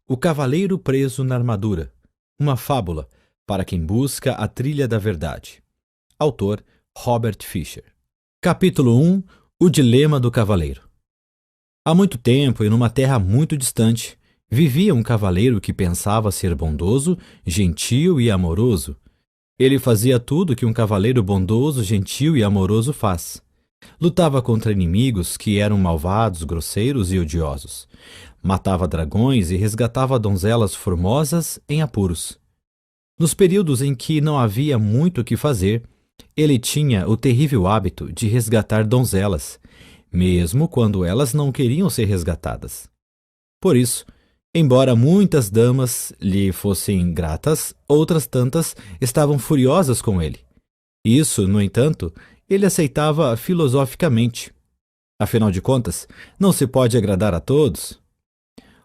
O Cavaleiro Preso na Armadura. Uma fábula para quem busca a trilha da verdade. Autor Robert Fisher. Capítulo 1. O Dilema do Cavaleiro. Há muito tempo e numa terra muito distante, vivia um cavaleiro que pensava ser bondoso, gentil e amoroso. Ele fazia tudo que um cavaleiro bondoso, gentil e amoroso faz. Lutava contra inimigos que eram malvados, grosseiros e odiosos. Matava dragões e resgatava donzelas formosas em apuros. Nos períodos em que não havia muito o que fazer, ele tinha o terrível hábito de resgatar donzelas, mesmo quando elas não queriam ser resgatadas. Por isso, embora muitas damas lhe fossem gratas, outras tantas estavam furiosas com ele. Isso, no entanto, ele aceitava filosoficamente. Afinal de contas, não se pode agradar a todos.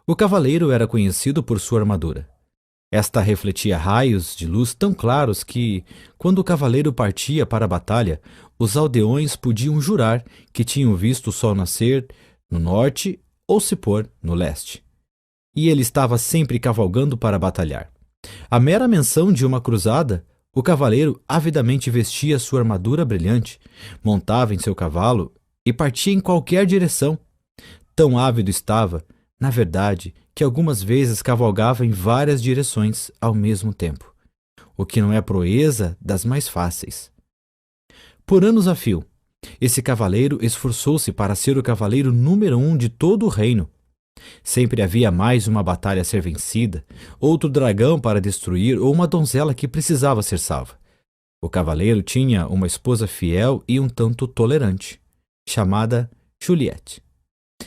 O cavaleiro era conhecido por sua armadura. Esta refletia raios de luz tão claros que, quando o cavaleiro partia para a batalha, os aldeões podiam jurar que tinham visto o sol nascer no norte ou se pôr no leste. E ele estava sempre cavalgando para batalhar. A mera menção de uma cruzada, o cavaleiro avidamente vestia sua armadura brilhante, montava em seu cavalo e partia em qualquer direção. Tão ávido estava, na verdade, que algumas vezes cavalgava em várias direções ao mesmo tempo, o que não é proeza das mais fáceis. Por anos a fio, esse cavaleiro esforçou-se para ser o cavaleiro número 1 de todo o reino. Sempre havia mais uma batalha a ser vencida, outro dragão para destruir ou uma donzela que precisava ser salva. O cavaleiro tinha uma esposa fiel e um tanto tolerante, chamada Juliette,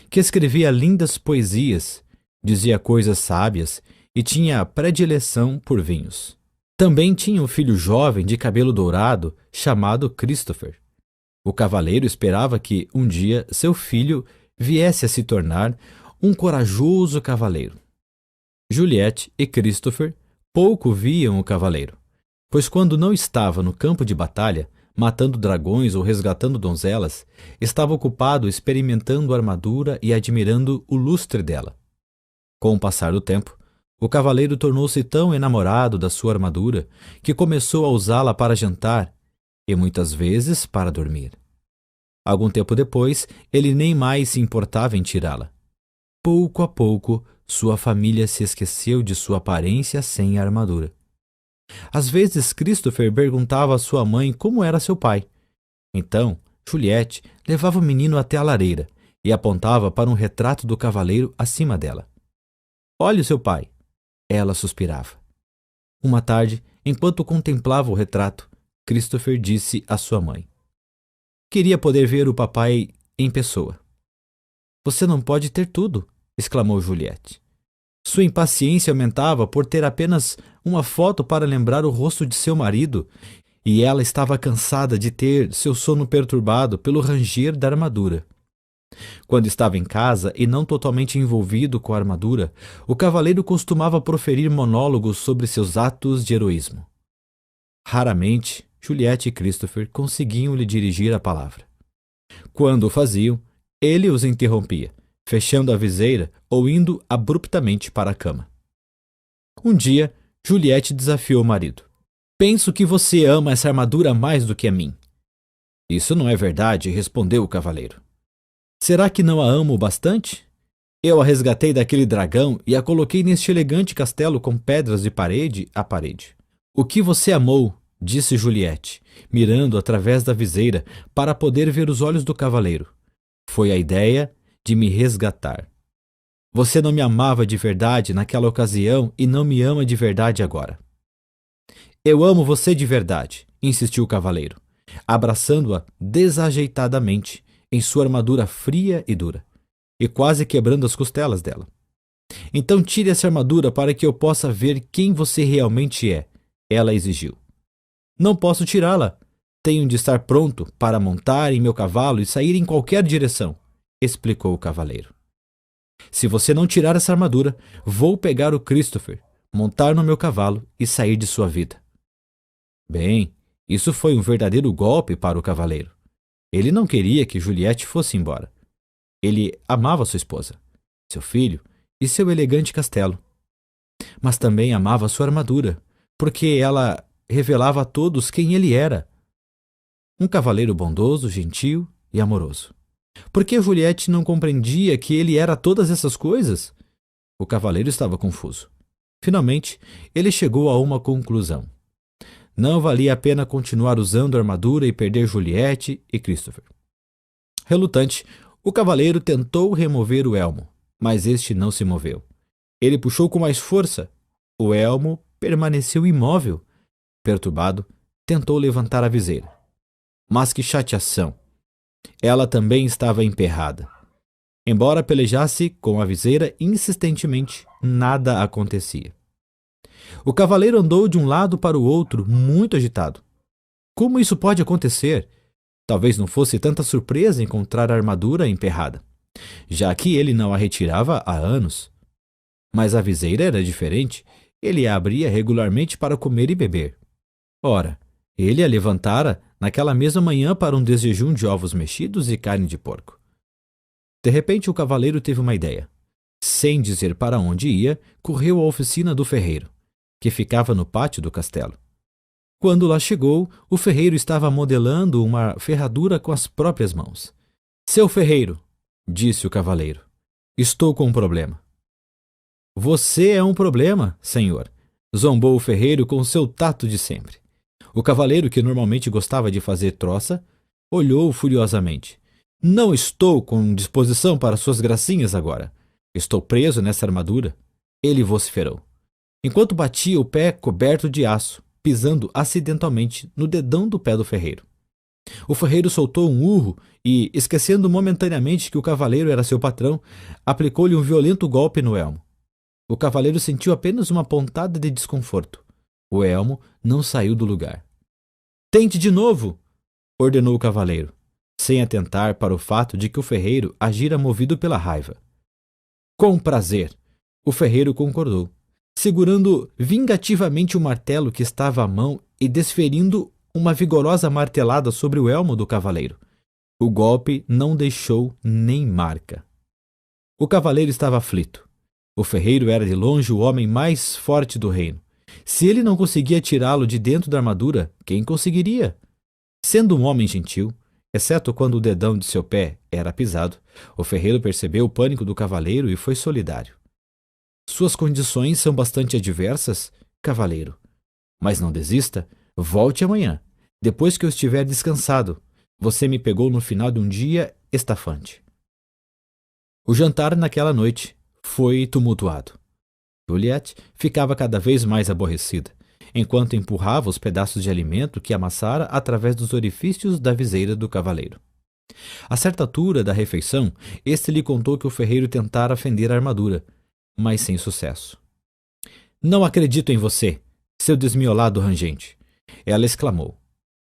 que escrevia lindas poesias, dizia coisas sábias e tinha predileção por vinhos. Também tinha um filho jovem de cabelo dourado chamado Christopher. O cavaleiro esperava que, um dia, seu filho viesse a se tornar um corajoso cavaleiro. Juliette e Christopher pouco viam o cavaleiro, pois quando não estava no campo de batalha, matando dragões ou resgatando donzelas, estava ocupado experimentando a armadura e admirando o lustre dela. Com o passar do tempo, o cavaleiro tornou-se tão enamorado da sua armadura que começou a usá-la para jantar e muitas vezes para dormir. Algum tempo depois, ele nem mais se importava em tirá-la. Pouco a pouco, sua família se esqueceu de sua aparência sem a armadura. Às vezes, Christopher perguntava à sua mãe como era seu pai. Então, Juliette levava o menino até a lareira e apontava para um retrato do cavaleiro acima dela. "Olhe o seu pai", ela suspirava. Uma tarde, enquanto contemplava o retrato, Christopher disse à sua mãe: "Queria poder ver o papai em pessoa." "Você não pode ter tudo", exclamou Juliette. Sua impaciência aumentava por ter apenas uma foto para lembrar o rosto de seu marido, e ela estava cansada de ter seu sono perturbado pelo ranger da armadura. Quando estava em casa e não totalmente envolvido com a armadura, o cavaleiro costumava proferir monólogos sobre seus atos de heroísmo. Raramente, Juliette e Christopher conseguiam lhe dirigir a palavra. Quando o faziam, ele os interrompia, fechando a viseira ou indo abruptamente para a cama. Um dia, Juliette desafiou o marido. "Penso que você ama essa armadura mais do que a mim." "Isso não é verdade", respondeu o cavaleiro. "Será que não a amo bastante? Eu a resgatei daquele dragão e a coloquei neste elegante castelo com pedras de parede a parede." "O que você amou?", disse Juliette, mirando através da viseira para poder ver os olhos do cavaleiro. "Foi a ideia de me resgatar. Você não me amava de verdade naquela ocasião e não me ama de verdade agora." "Eu amo você de verdade", insistiu o cavaleiro, abraçando-a desajeitadamente em sua armadura fria e dura, e quase quebrando as costelas dela. "Então tire essa armadura para que eu possa ver quem você realmente é", ela exigiu. "Não posso tirá-la. Tenho de estar pronto para montar em meu cavalo e sair em qualquer direção", explicou o cavaleiro. "Se você não tirar essa armadura, vou pegar o Christopher, montar no meu cavalo e sair de sua vida." Bem, isso foi um verdadeiro golpe para o cavaleiro. Ele não queria que Juliette fosse embora. Ele amava sua esposa, seu filho e seu elegante castelo. mas também amava sua armadura, porque ela revelava a todos quem ele era. Um cavaleiro bondoso, gentil e amoroso. Por que Juliette não compreendia que ele era todas essas coisas? O cavaleiro estava confuso. Finalmente, ele chegou a uma conclusão. Não valia a pena continuar usando a armadura e perder Juliette e Christopher. Relutante, o cavaleiro tentou remover o elmo, mas este não se moveu. Ele puxou com mais força. O elmo permaneceu imóvel. Perturbado, tentou levantar a viseira. Mas que chateação! Ela também estava emperrada. Embora pelejasse com a viseira insistentemente, nada acontecia. O cavaleiro andou de um lado para o outro, muito agitado. Como isso pode acontecer? Talvez não fosse tanta surpresa encontrar a armadura emperrada, já que ele não a retirava há anos. Mas a viseira era diferente. Ele a abria regularmente para comer e beber. Ora, ele a levantara naquela mesma manhã para um desjejum de ovos mexidos e carne de porco. De repente, o cavaleiro teve uma ideia. Sem dizer para onde ia, correu à oficina do ferreiro, que ficava no pátio do castelo. Quando lá chegou, o ferreiro estava modelando uma ferradura com as próprias mãos. Seu ferreiro, disse o cavaleiro, estou com um problema. Você é um problema, senhor, zombou o ferreiro com seu tato de sempre. O cavaleiro, que normalmente gostava de fazer troça, olhou furiosamente. Não estou com disposição para suas gracinhas agora. Estou preso nessa armadura. Ele vociferou, enquanto batia o pé coberto de aço, pisando acidentalmente no dedão do pé do ferreiro. O ferreiro soltou um urro e, esquecendo momentaneamente que o cavaleiro era seu patrão, aplicou-lhe um violento golpe no elmo. O cavaleiro sentiu apenas uma pontada de desconforto. O elmo não saiu do lugar. Tente de novo, ordenou o cavaleiro, sem atentar para o fato de que o ferreiro agira movido pela raiva. Com prazer, o ferreiro concordou, segurando vingativamente o martelo que estava à mão e desferindo uma vigorosa martelada sobre o elmo do cavaleiro. O golpe não deixou nem marca. O cavaleiro estava aflito. O ferreiro era de longe o homem mais forte do reino. Se ele não conseguia tirá-lo de dentro da armadura, quem conseguiria? Sendo um homem gentil, exceto quando o dedão de seu pé era pisado, o ferreiro percebeu o pânico do cavaleiro e foi solidário. Suas condições são bastante adversas, cavaleiro. Mas não desista, volte amanhã, depois que eu estiver descansado. Você me pegou no final de um dia estafante. O jantar naquela noite foi tumultuado. Juliette ficava cada vez mais aborrecida, enquanto empurrava os pedaços de alimento que amassara através dos orifícios da viseira do cavaleiro. A certa altura da refeição, este lhe contou que o ferreiro tentara fender a armadura, mas sem sucesso. Não acredito em você, seu desmiolado rangente, ela exclamou,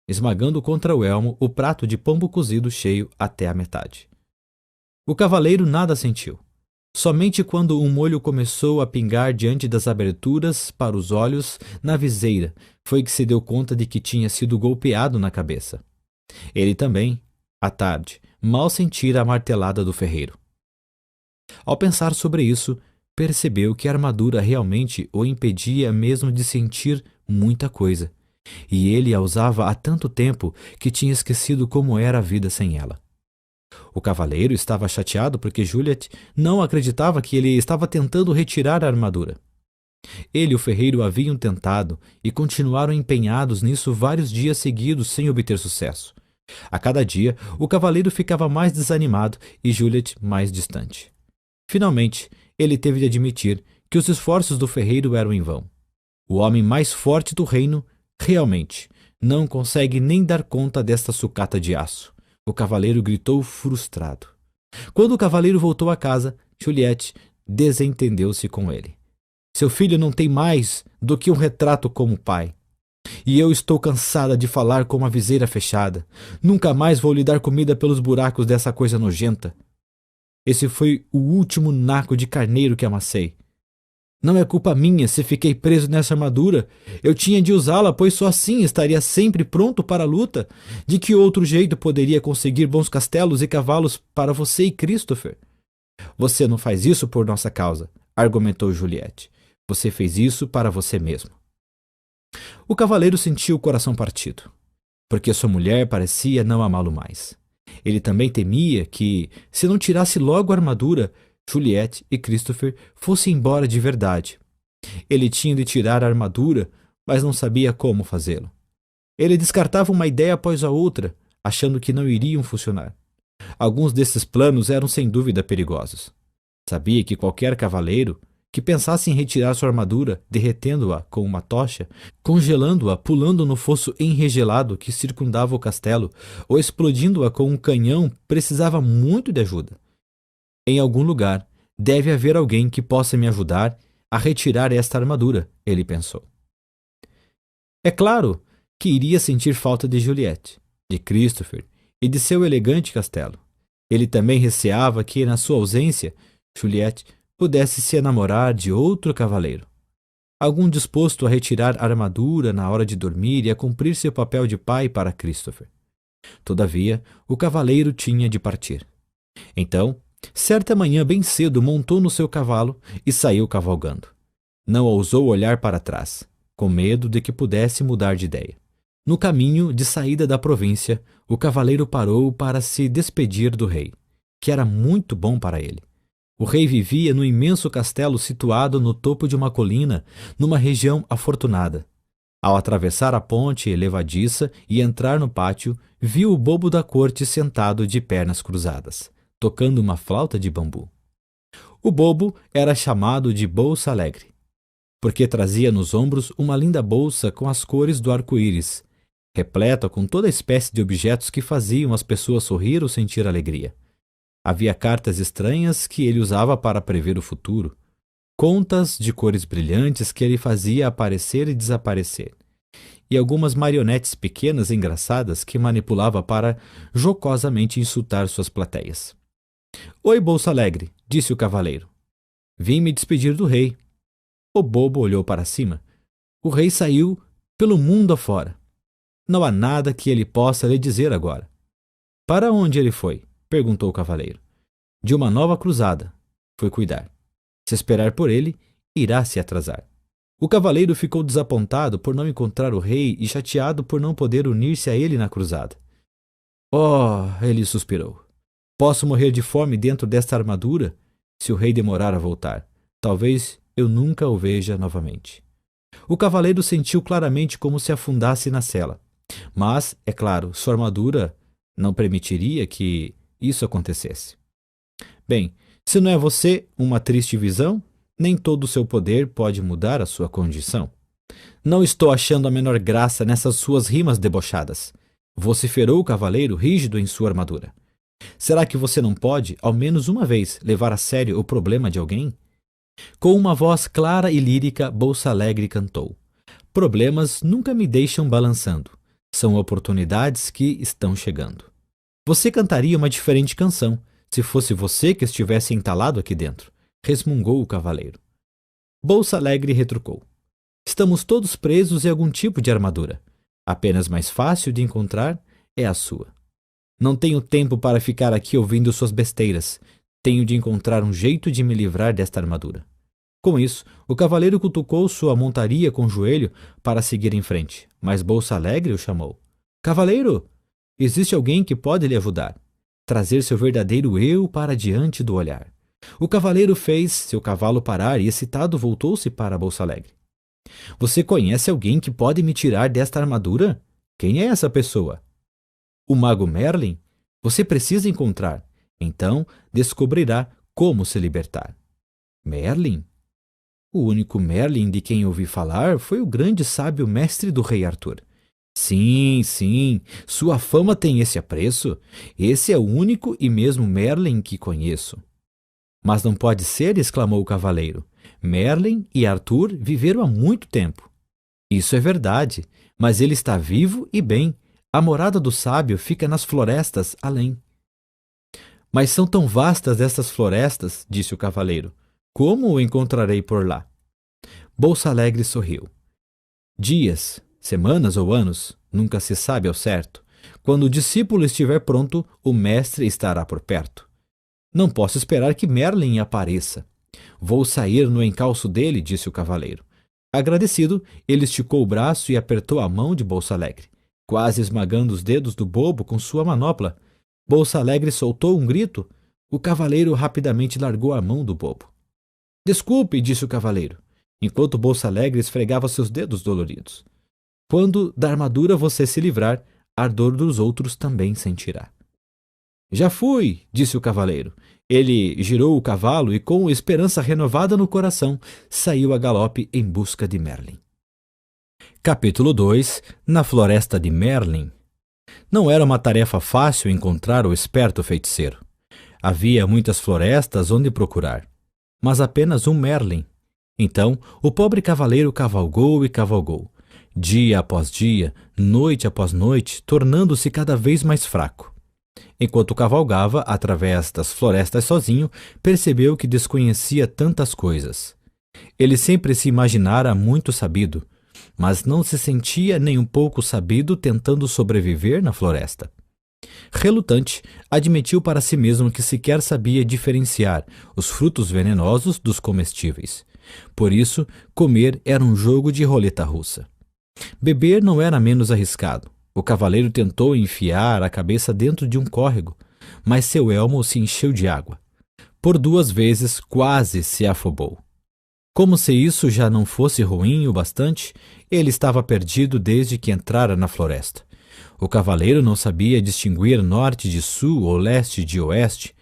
esmagando contra o elmo o prato de pombo cozido cheio até a metade. O cavaleiro nada sentiu. Somente quando um molho começou a pingar diante das aberturas para os olhos na viseira foi que se deu conta de que tinha sido golpeado na cabeça. Ele também, à tarde, mal sentira a martelada do ferreiro. Ao pensar sobre isso, percebeu que a armadura realmente o impedia mesmo de sentir muita coisa, e ele a usava há tanto tempo que tinha esquecido como era a vida sem ela. O cavaleiro estava chateado porque Juliette não acreditava que ele estava tentando retirar a armadura. Ele e o ferreiro haviam tentado e continuaram empenhados nisso vários dias seguidos sem obter sucesso. A cada dia, o cavaleiro ficava mais desanimado e Juliette mais distante. Finalmente, ele teve de admitir que os esforços do ferreiro eram em vão. O homem mais forte do reino, realmente, não consegue nem dar conta desta sucata de aço. O cavaleiro gritou frustrado. Quando o cavaleiro voltou a casa, Juliette desentendeu-se com ele. Seu filho não tem mais do que um retrato como pai. E eu estou cansada de falar com uma viseira fechada. Nunca mais vou lhe dar comida pelos buracos dessa coisa nojenta. Esse foi o último naco de carneiro que amassei. Não é culpa minha se fiquei preso nessa armadura. Eu tinha de usá-la, pois só assim estaria sempre pronto para a luta. De que outro jeito poderia conseguir bons castelos e cavalos para você e Christopher? Você não faz isso por nossa causa, argumentou Juliette. Você fez isso para você mesmo. O cavaleiro sentiu o coração partido, porque sua mulher parecia não amá-lo mais. Ele também temia que, se não tirasse logo a armadura, Juliette e Christopher fossem embora de verdade. Ele tinha de tirar a armadura, mas não sabia como fazê-lo. Ele descartava uma ideia após a outra, achando que não iriam funcionar. Alguns desses planos eram sem dúvida perigosos. Sabia que qualquer cavaleiro que pensasse em retirar sua armadura, derretendo-a com uma tocha, congelando-a, pulando no fosso enregelado que circundava o castelo, ou explodindo-a com um canhão, precisava muito de ajuda. Em algum lugar, deve haver alguém que possa me ajudar a retirar esta armadura, ele pensou. É claro que iria sentir falta de Juliette, de Christopher e de seu elegante castelo. Ele também receava que, na sua ausência, Juliette pudesse se enamorar de outro cavaleiro. Algum disposto a retirar a armadura na hora de dormir e a cumprir seu papel de pai para Christopher. Todavia, o cavaleiro tinha de partir. Então, certa manhã bem cedo montou no seu cavalo e saiu cavalgando. Não ousou olhar para trás, com medo de que pudesse mudar de ideia. No caminho de saída da província, o cavaleiro parou para se despedir do rei, que era muito bom para ele. O rei vivia no imenso castelo situado no topo de uma colina, numa região afortunada. Ao atravessar a ponte levadiça e entrar no pátio, viu o bobo da corte sentado de pernas cruzadas, tocando uma flauta de bambu. O bobo era chamado de Bolsa Alegre, porque trazia nos ombros uma linda bolsa com as cores do arco-íris, repleta com toda espécie de objetos que faziam as pessoas sorrir ou sentir alegria. Havia cartas estranhas que ele usava para prever o futuro, contas de cores brilhantes que ele fazia aparecer e desaparecer, e algumas marionetes pequenas e engraçadas que manipulava para jocosamente insultar suas plateias. Oi, Bolsa Alegre, disse o cavaleiro. Vim me despedir do rei. O bobo olhou para cima. O rei saiu pelo mundo afora. Não há nada que ele possa lhe dizer agora. Para onde ele foi? Perguntou o cavaleiro. De uma nova cruzada. Foi cuidar. Se esperar por ele, irá se atrasar. O cavaleiro ficou desapontado por não encontrar o rei e chateado por não poder unir-se a ele na cruzada. Oh, ele suspirou. Posso morrer de fome dentro desta armadura se o rei demorar a voltar. Talvez eu nunca o veja novamente. O cavaleiro sentiu claramente como se afundasse na cela. Mas, é claro, sua armadura não permitiria que isso acontecesse. Bem, se não é você uma triste visão, nem todo o seu poder pode mudar a sua condição. Não estou achando a menor graça nessas suas rimas debochadas. Vociferou o cavaleiro rígido em sua armadura. Será que você não pode, ao menos uma vez, levar a sério o problema de alguém? Com uma voz clara e lírica, Bolsa Alegre cantou. Problemas nunca me deixam balançando. São oportunidades que estão chegando. Você cantaria uma diferente canção, se fosse você que estivesse entalado aqui dentro, resmungou o cavaleiro. Bolsa Alegre retrucou. Estamos todos presos em algum tipo de armadura. Apenas mais fácil de encontrar é a sua. Não tenho tempo para ficar aqui ouvindo suas besteiras. Tenho de encontrar um jeito de me livrar desta armadura. Com isso, o cavaleiro cutucou sua montaria com o joelho para seguir em frente, mas Bolsa Alegre o chamou. Cavaleiro, existe alguém que pode lhe ajudar. Trazer seu verdadeiro eu para diante do olhar. O cavaleiro fez seu cavalo parar e, excitado, voltou-se para Bolsa Alegre. Você conhece alguém que pode me tirar desta armadura? Quem é essa pessoa? O mago Merlin? Você precisa encontrar. Então descobrirá como se libertar. Merlin? O único Merlin de quem ouvi falar foi o grande sábio mestre do rei Arthur. Sim, sim, sua fama tem esse apreço. Esse é o único e mesmo Merlin que conheço. Mas não pode ser, exclamou o cavaleiro. Merlin e Arthur viveram há muito tempo. Isso é verdade, mas ele está vivo e bem. A morada do sábio fica nas florestas além. Mas são tão vastas estas florestas, disse o cavaleiro. Como o encontrarei por lá? Bolsa Alegre sorriu. Dias, semanas ou anos, nunca se sabe ao certo. Quando o discípulo estiver pronto, o mestre estará por perto. Não posso esperar que Merlin apareça. Vou sair no encalço dele, disse o cavaleiro. Agradecido, ele esticou o braço e apertou a mão de Bolsa Alegre, quase esmagando os dedos do bobo com sua manopla. Bolsa Alegre soltou um grito. O cavaleiro rapidamente largou a mão do bobo. Desculpe, disse o cavaleiro, enquanto Bolsa Alegre esfregava seus dedos doloridos. Quando da armadura você se livrar, a ardor dos outros também sentirá. Já fui, disse o cavaleiro. Ele girou o cavalo e, com esperança renovada no coração, saiu a galope em busca de Merlin. Capítulo 2. Na floresta de Merlin. Não era uma tarefa fácil encontrar o esperto feiticeiro. Havia muitas florestas onde procurar, mas apenas um Merlin. Então, o pobre cavaleiro cavalgou e cavalgou, dia após dia, noite após noite, tornando-se cada vez mais fraco. Enquanto cavalgava através das florestas sozinho, percebeu que desconhecia tantas coisas. Ele sempre se imaginara muito sabido, mas não se sentia nem um pouco sabido tentando sobreviver na floresta. Relutante, admitiu para si mesmo que sequer sabia diferenciar os frutos venenosos dos comestíveis. Por isso, comer era um jogo de roleta russa. Beber não era menos arriscado. O cavaleiro tentou enfiar a cabeça dentro de um córrego, mas seu elmo se encheu de água. Por 2 vezes quase se afobou. Como se isso já não fosse ruim o bastante, ele estava perdido desde que entrara na floresta. O cavaleiro não sabia distinguir norte de sul ou leste de oeste.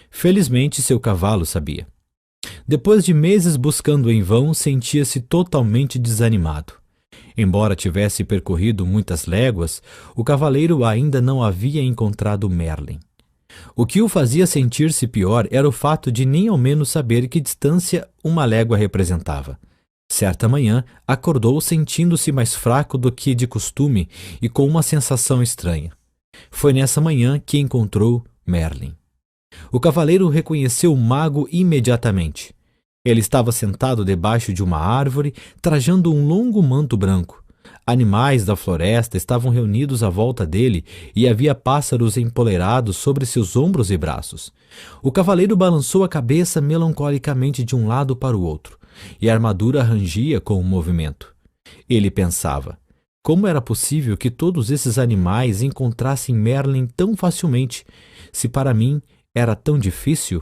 Felizmente, seu cavalo sabia. Depois de meses buscando em vão, sentia-se totalmente desanimado. Embora tivesse percorrido muitas léguas, o cavaleiro ainda não havia encontrado Merlin. O que o fazia sentir-se pior era o fato de nem ao menos saber que distância uma légua representava. Certa manhã, acordou sentindo-se mais fraco do que de costume e com uma sensação estranha. Foi nessa manhã que encontrou Merlin. O cavaleiro reconheceu o mago imediatamente. Ele estava sentado debaixo de uma árvore, trajando um longo manto branco. Animais da floresta estavam reunidos à volta dele e havia pássaros empoleirados sobre seus ombros e braços. O cavaleiro balançou a cabeça melancolicamente de um lado para o outro, e a armadura rangia com o movimento. Ele pensava: como era possível que todos esses animais encontrassem Merlin tão facilmente, se para mim era tão difícil?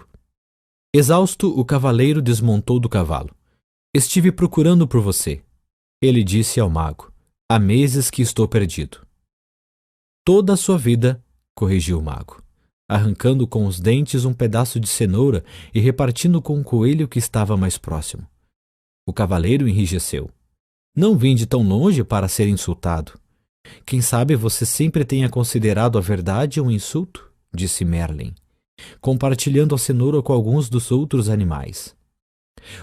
Exausto, o cavaleiro desmontou do cavalo. Estive procurando por você, ele disse ao mago. Há meses que estou perdido. Toda a sua vida, corrigiu o mago, arrancando com os dentes um pedaço de cenoura e repartindo com o coelho que estava mais próximo. O cavaleiro enrijeceu. Não vim de tão longe para ser insultado. Quem sabe você sempre tenha considerado a verdade um insulto, disse Merlin, compartilhando a cenoura com alguns dos outros animais.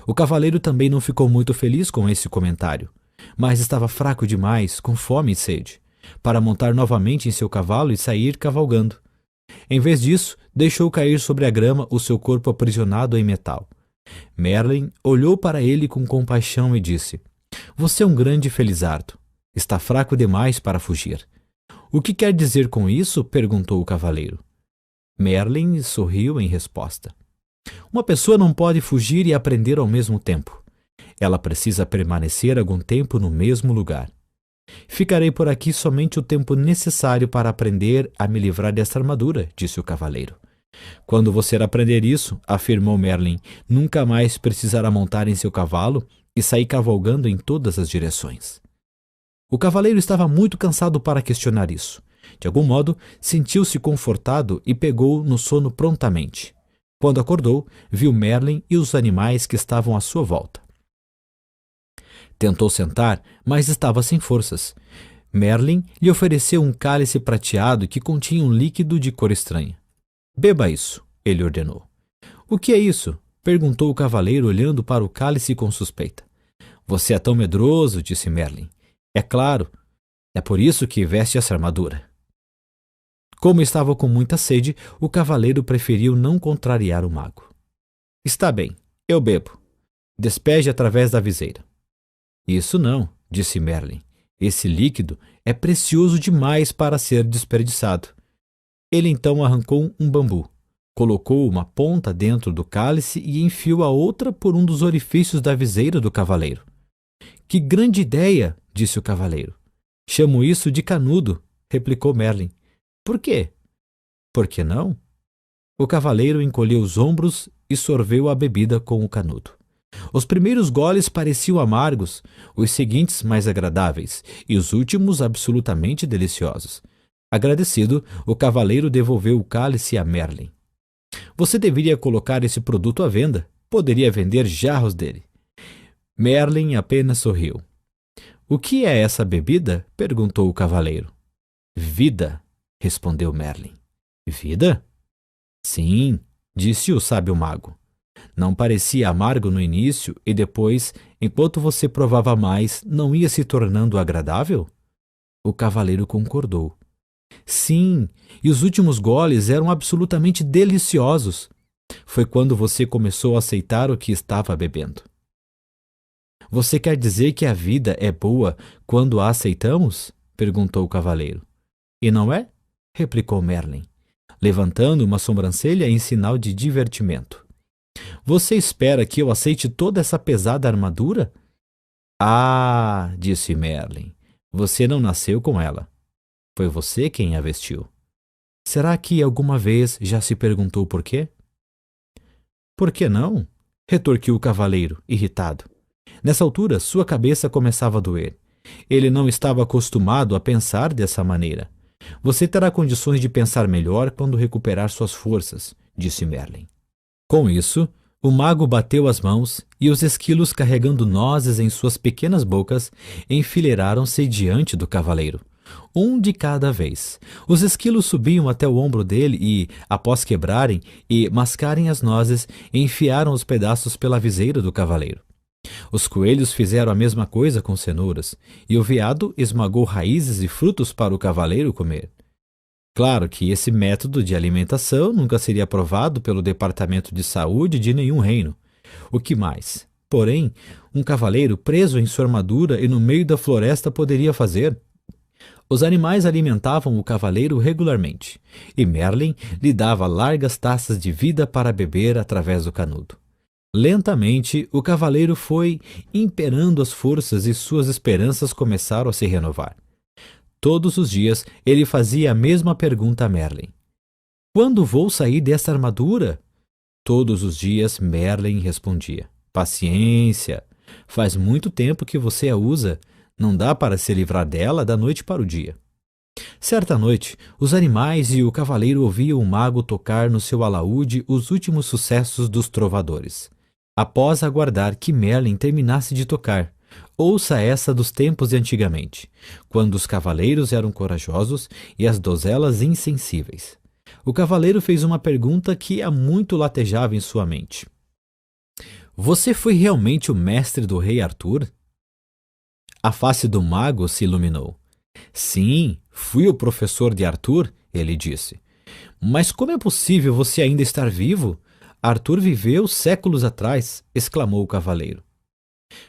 O cavaleiro também não ficou muito feliz com esse comentário, mas estava fraco demais, com fome e sede, para montar novamente em seu cavalo e sair cavalgando. Em vez disso, deixou cair sobre a grama o seu corpo aprisionado em metal. Merlin olhou para ele com compaixão e disse: Você é um grande felizardo. Está fraco demais para fugir. O que quer dizer com isso? Perguntou o cavaleiro. Merlin sorriu em resposta. Uma pessoa não pode fugir e aprender ao mesmo tempo. Ela precisa permanecer algum tempo no mesmo lugar. Ficarei por aqui somente o tempo necessário para aprender a me livrar desta armadura, disse o cavaleiro. Quando você aprender isso, afirmou Merlin, nunca mais precisará montar em seu cavalo e sair cavalgando em todas as direções. O cavaleiro estava muito cansado para questionar isso. De algum modo, sentiu-se confortado e pegou no sono prontamente. Quando acordou, viu Merlin e os animais que estavam à sua volta. Tentou sentar, mas estava sem forças. Merlin lhe ofereceu um cálice prateado que continha um líquido de cor estranha. Beba isso, ele ordenou. O que é isso? Perguntou o cavaleiro olhando para o cálice com suspeita. Você é tão medroso, disse Merlin. É claro, é por isso que veste essa armadura. Como estava com muita sede, o cavaleiro preferiu não contrariar o mago. Está bem, eu bebo. Despeje através da viseira. Isso não, disse Merlin. Esse líquido é precioso demais para ser desperdiçado. Ele então arrancou um bambu, Colocou uma ponta dentro do cálice e enfiou a outra por um dos orifícios da viseira do cavaleiro. Que grande ideia! Disse o cavaleiro. Chamo isso de canudo, replicou Merlin. Por quê? Por que não? O cavaleiro encolheu os ombros e sorveu a bebida com o canudo. Os primeiros goles pareciam amargos, os seguintes mais agradáveis e os últimos absolutamente deliciosos. Agradecido, o cavaleiro devolveu o cálice a Merlin. Você deveria colocar esse produto à venda. Poderia vender jarros dele. Merlin apenas sorriu. O que é essa bebida? Perguntou o cavaleiro. Vida, respondeu Merlin. Vida? Sim, disse o sábio mago. Não parecia amargo no início e depois, enquanto você provava mais, não ia se tornando agradável? O cavaleiro concordou. Sim, e os últimos goles eram absolutamente deliciosos. Foi quando você começou a aceitar o que estava bebendo. Você quer dizer que a vida é boa quando a aceitamos? Perguntou o cavaleiro. E não é? Replicou Merlin, levantando uma sobrancelha em sinal de divertimento. Você espera que eu aceite toda essa pesada armadura? Ah, disse Merlin, você não nasceu com ela. Foi você quem a vestiu. Será que alguma vez já se perguntou por quê? Por que não? Retorquiu o cavaleiro, irritado. Nessa altura, sua cabeça começava a doer. Ele não estava acostumado a pensar dessa maneira. Você terá condições de pensar melhor quando recuperar suas forças, disse Merlin. Com isso, o mago bateu as mãos e os esquilos carregando nozes em suas pequenas bocas enfileiraram-se diante do cavaleiro. Um de cada vez. Os esquilos subiam até o ombro dele e, após quebrarem e mascarem as nozes, enfiaram os pedaços pela viseira do cavaleiro. Os coelhos fizeram a mesma coisa com cenouras, e o veado esmagou raízes e frutos para o cavaleiro comer. Claro que esse método de alimentação nunca seria aprovado pelo Departamento de Saúde de nenhum reino. O que mais? Porém, um cavaleiro preso em sua armadura e no meio da floresta poderia fazer? Os animais alimentavam o cavaleiro regularmente, e Merlin lhe dava largas taças de vida para beber através do canudo. Lentamente, o cavaleiro foi imperando as forças e suas esperanças começaram a se renovar. Todos os dias, ele fazia a mesma pergunta a Merlin. Quando vou sair dessa armadura? Todos os dias, Merlin respondia. Paciência. Faz muito tempo que você a usa. Não dá para se livrar dela da noite para o dia. Certa noite, os animais e o cavaleiro ouviam o mago tocar no seu alaúde os últimos sucessos dos trovadores. Após aguardar que Merlin terminasse de tocar, ouça essa dos tempos de antigamente, quando os cavaleiros eram corajosos e as donzelas insensíveis. O cavaleiro fez uma pergunta que há muito latejava em sua mente. Você foi realmente o mestre do rei Arthur? A face do mago se iluminou. Sim, fui o professor de Arthur, ele disse. Mas como é possível você ainda estar vivo? Arthur viveu séculos atrás, exclamou o cavaleiro.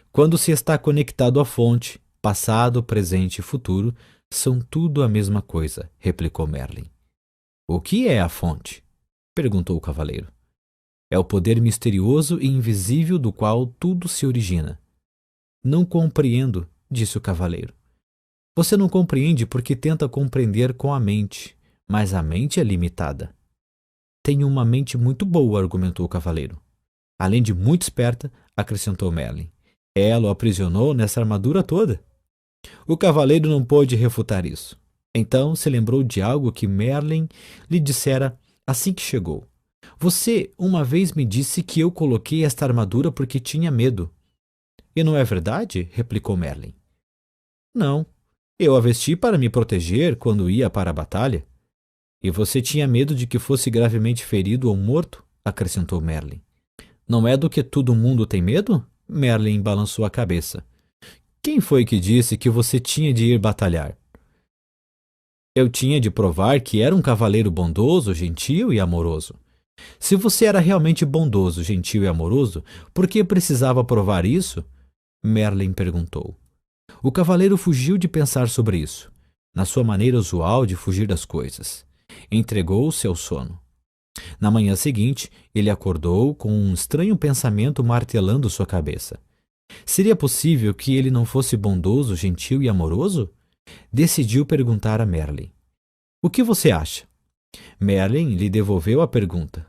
Quando se está conectado à fonte, passado, presente e futuro são tudo a mesma coisa, replicou Merlin. O que é a fonte? Perguntou o cavaleiro. É o poder misterioso e invisível do qual tudo se origina. Não compreendo, disse o cavaleiro. Você não compreende porque tenta compreender com a mente, mas a mente é limitada. Tenho uma mente muito boa, argumentou o cavaleiro. Além de muito esperta, acrescentou Merlin. Ela o aprisionou nessa armadura toda. O cavaleiro não pôde refutar isso. Então se lembrou de algo que Merlin lhe dissera assim que chegou. Você uma vez me disse que eu coloquei esta armadura porque tinha medo. E não é verdade? Replicou Merlin. Não. Eu a vesti para me proteger quando ia para a batalha. E você tinha medo de que fosse gravemente ferido ou morto? Acrescentou Merlin. Não é do que todo mundo tem medo? Merlin balançou a cabeça. Quem foi que disse que você tinha de ir batalhar? Eu tinha de provar que era um cavaleiro bondoso, gentil e amoroso. Se você era realmente bondoso, gentil e amoroso, por que precisava provar isso? Merlin perguntou. O cavaleiro fugiu de pensar sobre isso, na sua maneira usual de fugir das coisas. Entregou-se ao sono. Na manhã seguinte, ele acordou com um estranho pensamento martelando sua cabeça. Seria possível que ele não fosse bondoso, gentil e amoroso? Decidiu perguntar a Merlin. O que você acha? Merlin lhe devolveu a pergunta.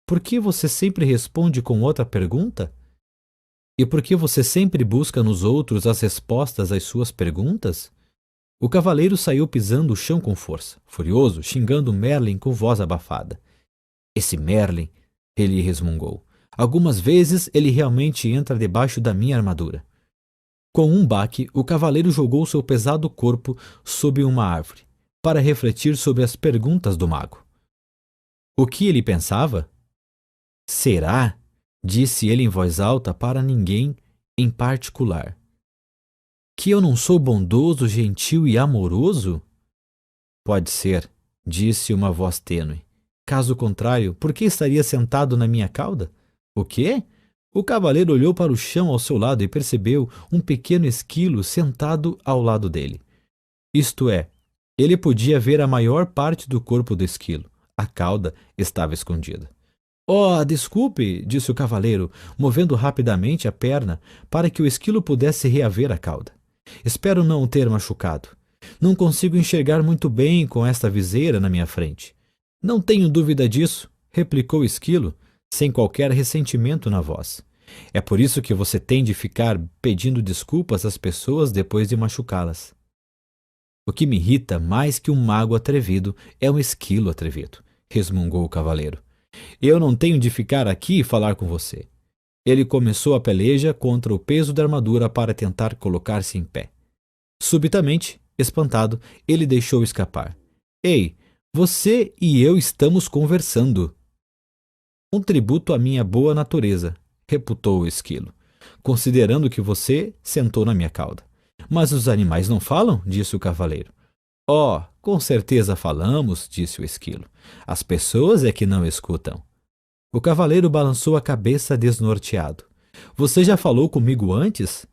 Por que você sempre responde com outra pergunta? E por que você sempre busca nos outros as respostas às suas perguntas? O cavaleiro saiu pisando o chão com força, furioso, xingando Merlin com voz abafada. Esse Merlin, ele resmungou. Algumas vezes ele realmente entra debaixo da minha armadura. Com um baque, o cavaleiro jogou seu pesado corpo sob uma árvore, para refletir sobre as perguntas do mago. O que ele pensava? Será? Disse ele em voz alta para ninguém em particular. Que eu não sou bondoso, gentil e amoroso? Pode ser, disse uma voz tênue. Caso contrário, por que estaria sentado na minha cauda? O quê? O cavaleiro olhou para o chão ao seu lado e percebeu um pequeno esquilo sentado ao lado dele. Isto é, ele podia ver a maior parte do corpo do esquilo. A cauda estava escondida. Oh, desculpe, disse o cavaleiro, movendo rapidamente a perna para que o esquilo pudesse reaver a cauda. Espero não o ter machucado. Não consigo enxergar muito bem com esta viseira na minha frente. Não tenho dúvida disso, replicou o esquilo, sem qualquer ressentimento na voz. É por isso que você tem de ficar pedindo desculpas às pessoas depois de machucá-las. O que me irrita mais que um mago atrevido é um esquilo atrevido, resmungou o cavaleiro. Eu não tenho de ficar aqui e falar com você. Ele começou a peleja contra o peso da armadura para tentar colocar-se em pé. Subitamente, espantado, ele deixou escapar. Ei, você e eu estamos conversando. Um tributo à minha boa natureza, reputou o esquilo, considerando que você sentou na minha cauda. Mas os animais não falam? Disse o cavaleiro. Oh, com certeza falamos, disse o esquilo. As pessoas é que não escutam. O cavaleiro balançou a cabeça desnorteado. Você já falou comigo antes?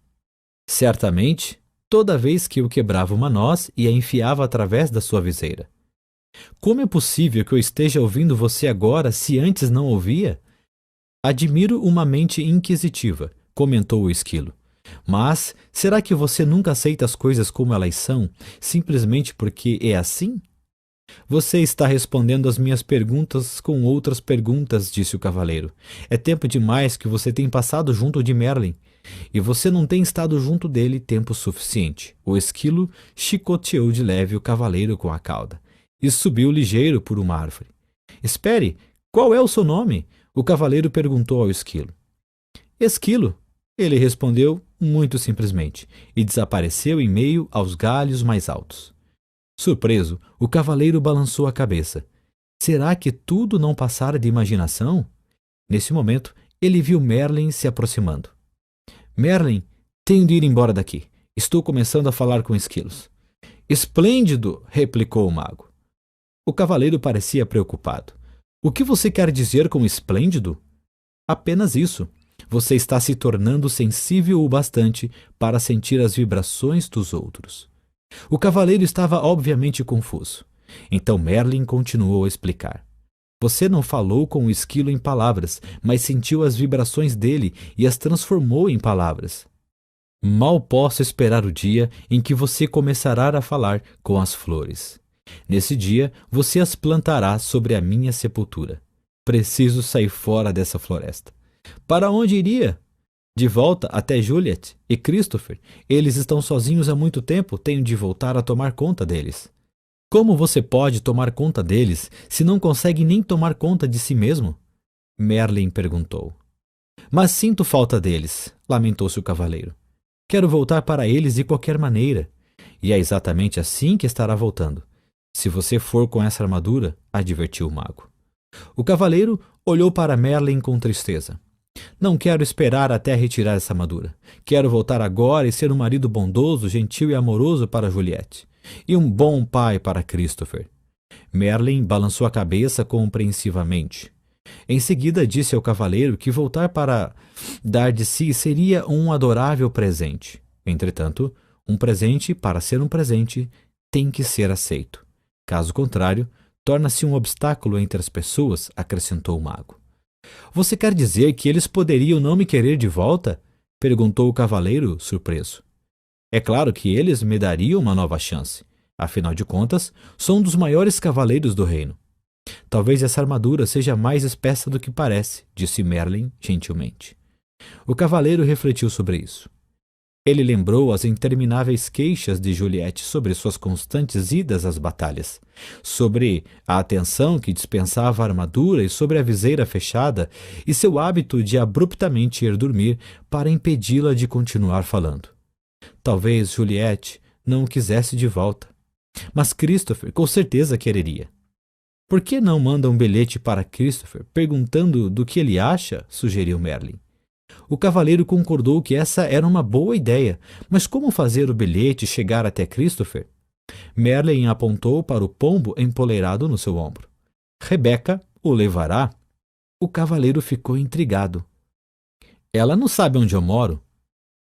Certamente, toda vez que eu quebrava uma noz e a enfiava através da sua viseira. Como é possível que eu esteja ouvindo você agora se antes não ouvia? Admiro uma mente inquisitiva, comentou o esquilo. Mas será que você nunca aceita as coisas como elas são, simplesmente porque é assim? Você está respondendo às minhas perguntas com outras perguntas, disse o cavaleiro. É tempo demais que você tem passado junto de Merlin, e você não tem estado junto dele tempo suficiente. O esquilo chicoteou de leve o cavaleiro com a cauda e subiu ligeiro por uma árvore. Espere, qual é o seu nome? O cavaleiro perguntou ao esquilo. Esquilo, ele respondeu muito simplesmente, e desapareceu em meio aos galhos mais altos. Surpreso, o cavaleiro balançou a cabeça. Será que tudo não passara de imaginação? Nesse momento, ele viu Merlin se aproximando. Merlin, tenho de ir embora daqui. Estou começando a falar com esquilos. Esplêndido, replicou o mago. O cavaleiro parecia preocupado. O que você quer dizer com esplêndido? Apenas isso. Você está se tornando sensível o bastante para sentir as vibrações dos outros. O cavaleiro estava obviamente confuso. Então Merlin continuou a explicar. Você não falou com o esquilo em palavras, mas sentiu as vibrações dele e as transformou em palavras. Mal posso esperar o dia em que você começará a falar com as flores. Nesse dia, você as plantará sobre a minha sepultura. Preciso sair fora dessa floresta. Para onde iria? De volta até Juliet e Christopher. Eles estão sozinhos há muito tempo, tenho de voltar a tomar conta deles. Como você pode tomar conta deles se não consegue nem tomar conta de si mesmo? Merlin perguntou. Mas sinto falta deles, lamentou-se o cavaleiro. Quero voltar para eles de qualquer maneira. E é exatamente assim que estará voltando. Se você for com essa armadura, advertiu o mago. O cavaleiro olhou para Merlin com tristeza. Não quero esperar até retirar essa armadura. Quero voltar agora e ser um marido bondoso, gentil e amoroso para Juliette. E um bom pai para Christopher. Merlin balançou a cabeça compreensivamente. Em seguida disse ao cavaleiro que voltar para dar de si seria um adorável presente. Entretanto, um presente, para ser um presente, tem que ser aceito. Caso contrário, torna-se um obstáculo entre as pessoas, acrescentou o mago. Você quer dizer que eles poderiam não me querer de volta? Perguntou o cavaleiro, surpreso. É claro que eles me dariam uma nova chance. Afinal de contas, sou um dos maiores cavaleiros do reino. Talvez essa armadura seja mais espessa do que parece, disse Merlin gentilmente. O cavaleiro refletiu sobre isso. Ele lembrou as intermináveis queixas de Juliette sobre suas constantes idas às batalhas, sobre a atenção que dispensava a armadura e sobre a viseira fechada e seu hábito de abruptamente ir dormir para impedi-la de continuar falando. Talvez Juliette não o quisesse de volta, mas Christopher com certeza quereria. Por que não manda um bilhete para Christopher perguntando do que ele acha? Sugeriu Merlin. O cavaleiro concordou que essa era uma boa ideia, mas como fazer o bilhete chegar até Christopher? Merlin apontou para o pombo empoleirado no seu ombro. Rebeca o levará? O cavaleiro ficou intrigado. Ela não sabe onde eu moro.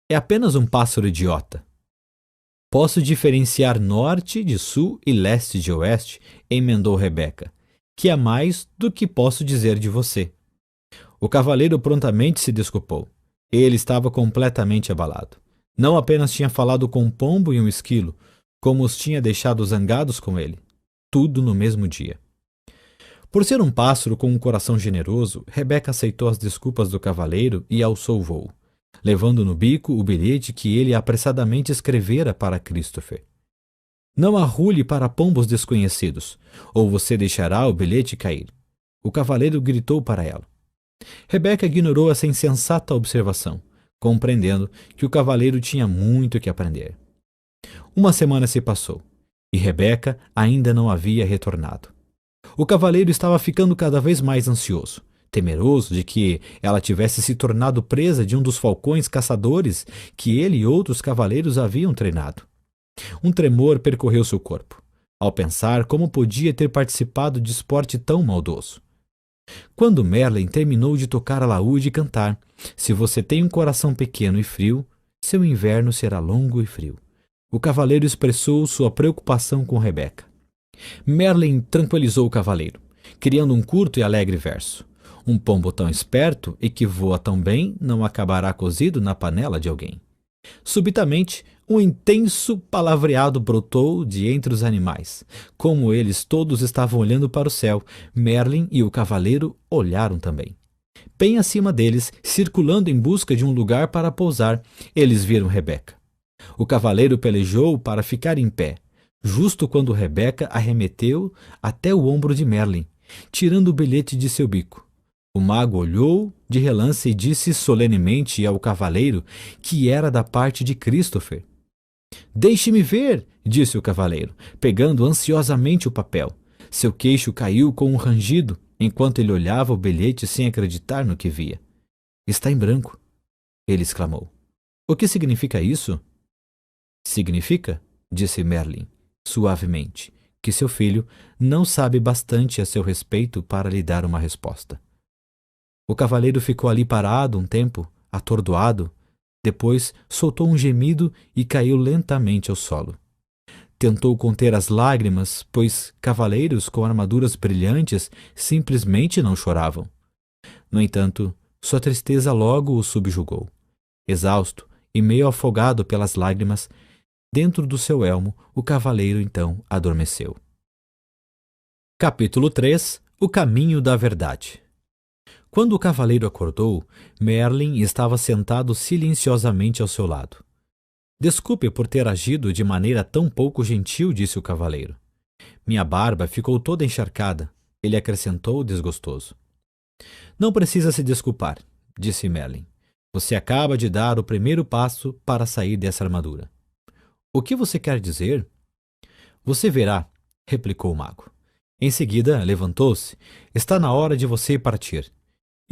É apenas um pássaro idiota. Posso diferenciar norte de sul e leste de oeste, emendou Rebeca, que é mais do que posso dizer de você. O cavaleiro prontamente se desculpou. Ele estava completamente abalado. Não apenas tinha falado com um pombo e um esquilo, como os tinha deixado zangados com ele. Tudo no mesmo dia. Por ser um pássaro com um coração generoso, Rebeca aceitou as desculpas do cavaleiro e alçou o voo, levando no bico o bilhete que ele apressadamente escrevera para Christopher. Não arrule para pombos desconhecidos, ou você deixará o bilhete cair. O cavaleiro gritou para ela. Rebeca ignorou essa insensata observação, compreendendo que o cavaleiro tinha muito que aprender. Uma semana se passou, e Rebeca ainda não havia retornado. O cavaleiro estava ficando cada vez mais ansioso, temeroso de que ela tivesse se tornado presa de um dos falcões caçadores que ele e outros cavaleiros haviam treinado. Um tremor percorreu seu corpo, ao pensar como podia ter participado de esporte tão maldoso. Quando Merlin terminou de tocar alaúde e cantar, se você tem um coração pequeno e frio, seu inverno será longo e frio, o cavaleiro expressou sua preocupação com Rebeca. Merlin tranquilizou o cavaleiro, criando um curto e alegre verso. Um pombo tão esperto e que voa tão bem não acabará cozido na panela de alguém. Subitamente, um intenso palavreado brotou de entre os animais. Como eles todos estavam olhando para o céu, Merlin e o cavaleiro olharam também. Bem acima deles, circulando em busca de um lugar para pousar, eles viram Rebeca. O cavaleiro pelejou para ficar em pé, justo quando Rebeca arremeteu até o ombro de Merlin, tirando o bilhete de seu bico. O mago olhou de relance e disse solenemente ao cavaleiro que era da parte de Christopher. Deixe-me ver, disse o cavaleiro, pegando ansiosamente o papel. Seu queixo caiu com um rangido, enquanto ele olhava o bilhete sem acreditar no que via. Está em branco, ele exclamou. O que significa isso? Significa, disse Merlin, suavemente, que seu filho não sabe bastante a seu respeito para lhe dar uma resposta. O cavaleiro ficou ali parado um tempo, atordoado. Depois soltou um gemido e caiu lentamente ao solo. Tentou conter as lágrimas, pois cavaleiros com armaduras brilhantes simplesmente não choravam. No entanto, sua tristeza logo o subjugou. Exausto e meio afogado pelas lágrimas, dentro do seu elmo, o cavaleiro então adormeceu. Capítulo 3 O caminho da verdade. Quando o cavaleiro acordou, Merlin estava sentado silenciosamente ao seu lado. Desculpe por ter agido de maneira tão pouco gentil, disse o cavaleiro. Minha barba ficou toda encharcada, ele acrescentou desgostoso. Não precisa se desculpar, disse Merlin. Você acaba de dar o primeiro passo para sair dessa armadura. O que você quer dizer? Você verá, replicou o mago. Em seguida, levantou-se. Está na hora de você partir.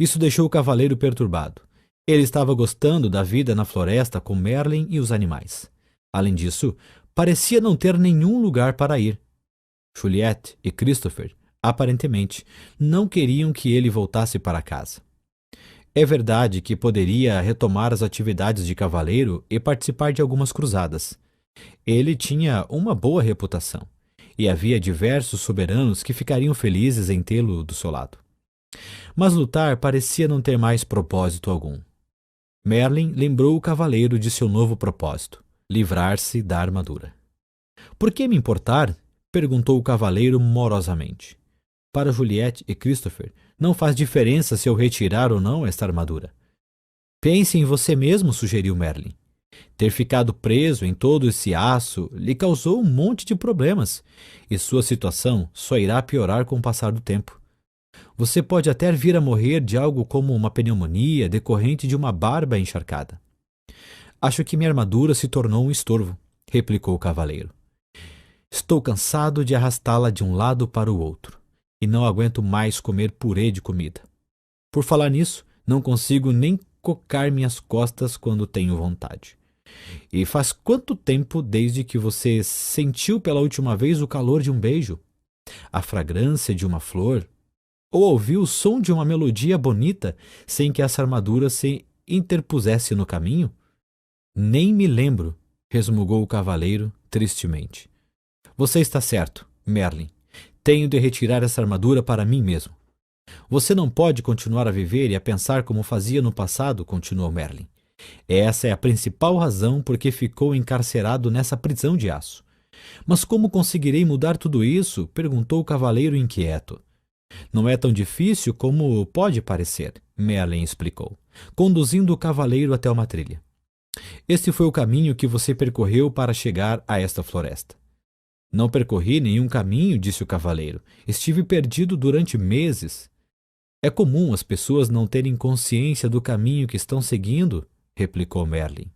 Isso deixou o cavaleiro perturbado. Ele estava gostando da vida na floresta com Merlin e os animais. Além disso, parecia não ter nenhum lugar para ir. Juliette e Christopher, aparentemente, não queriam que ele voltasse para casa. É verdade que poderia retomar as atividades de cavaleiro e participar de algumas cruzadas. Ele tinha uma boa reputação, e havia diversos soberanos que ficariam felizes em tê-lo do seu lado. Mas lutar parecia não ter mais propósito algum. Merlin lembrou o cavaleiro de seu novo propósito: livrar-se da armadura. Por que me importar? Perguntou o cavaleiro morosamente. Para Juliette e Christopher, não faz diferença se eu retirar ou não esta armadura. Pense em você mesmo, sugeriu Merlin. Ter ficado preso em todo esse aço lhe causou um monte de problemas, e sua situação só irá piorar com o passar do tempo. Você pode até vir a morrer de algo como uma pneumonia decorrente de uma barba encharcada. Acho que minha armadura se tornou um estorvo, replicou o cavaleiro. Estou cansado de arrastá-la de um lado para o outro, e não aguento mais comer purê de comida. Por falar nisso, não consigo nem cocar minhas costas quando tenho vontade. E faz quanto tempo desde que você sentiu pela última vez o calor de um beijo, a fragrância de uma flor, ou ouviu o som de uma melodia bonita sem que essa armadura se interpusesse no caminho? Nem me lembro, resmungou o cavaleiro tristemente. Você está certo, Merlin. Tenho de retirar essa armadura para mim mesmo. Você não pode continuar a viver e a pensar como fazia no passado, continuou Merlin. Essa é a principal razão por que ficou encarcerado nessa prisão de aço. Mas como conseguirei mudar tudo isso? Perguntou o cavaleiro inquieto. Não é tão difícil como pode parecer, Merlin explicou, conduzindo o cavaleiro até uma trilha. Este foi o caminho que você percorreu para chegar a esta floresta. Não percorri nenhum caminho, disse o cavaleiro. Estive perdido durante meses. É comum as pessoas não terem consciência do caminho que estão seguindo, replicou Merlin.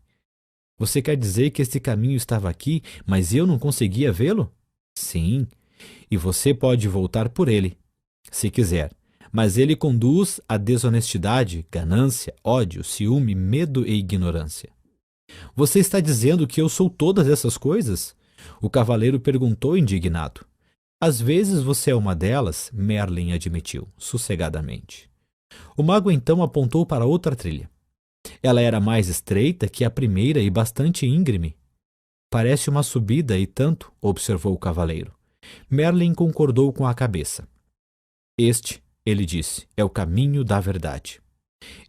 Você quer dizer que este caminho estava aqui, mas eu não conseguia vê-lo? Sim, e você pode voltar por ele, se quiser, mas ele conduz à desonestidade, ganância, ódio, ciúme, medo e ignorância. Você está dizendo que eu sou todas essas coisas? O cavaleiro perguntou indignado. Às vezes você é uma delas, Merlin admitiu, sossegadamente. O mago então apontou para outra trilha. Ela era mais estreita que a primeira e bastante íngreme. Parece uma subida e tanto, observou o cavaleiro. Merlin concordou com a cabeça. Este, ele disse, é o caminho da verdade.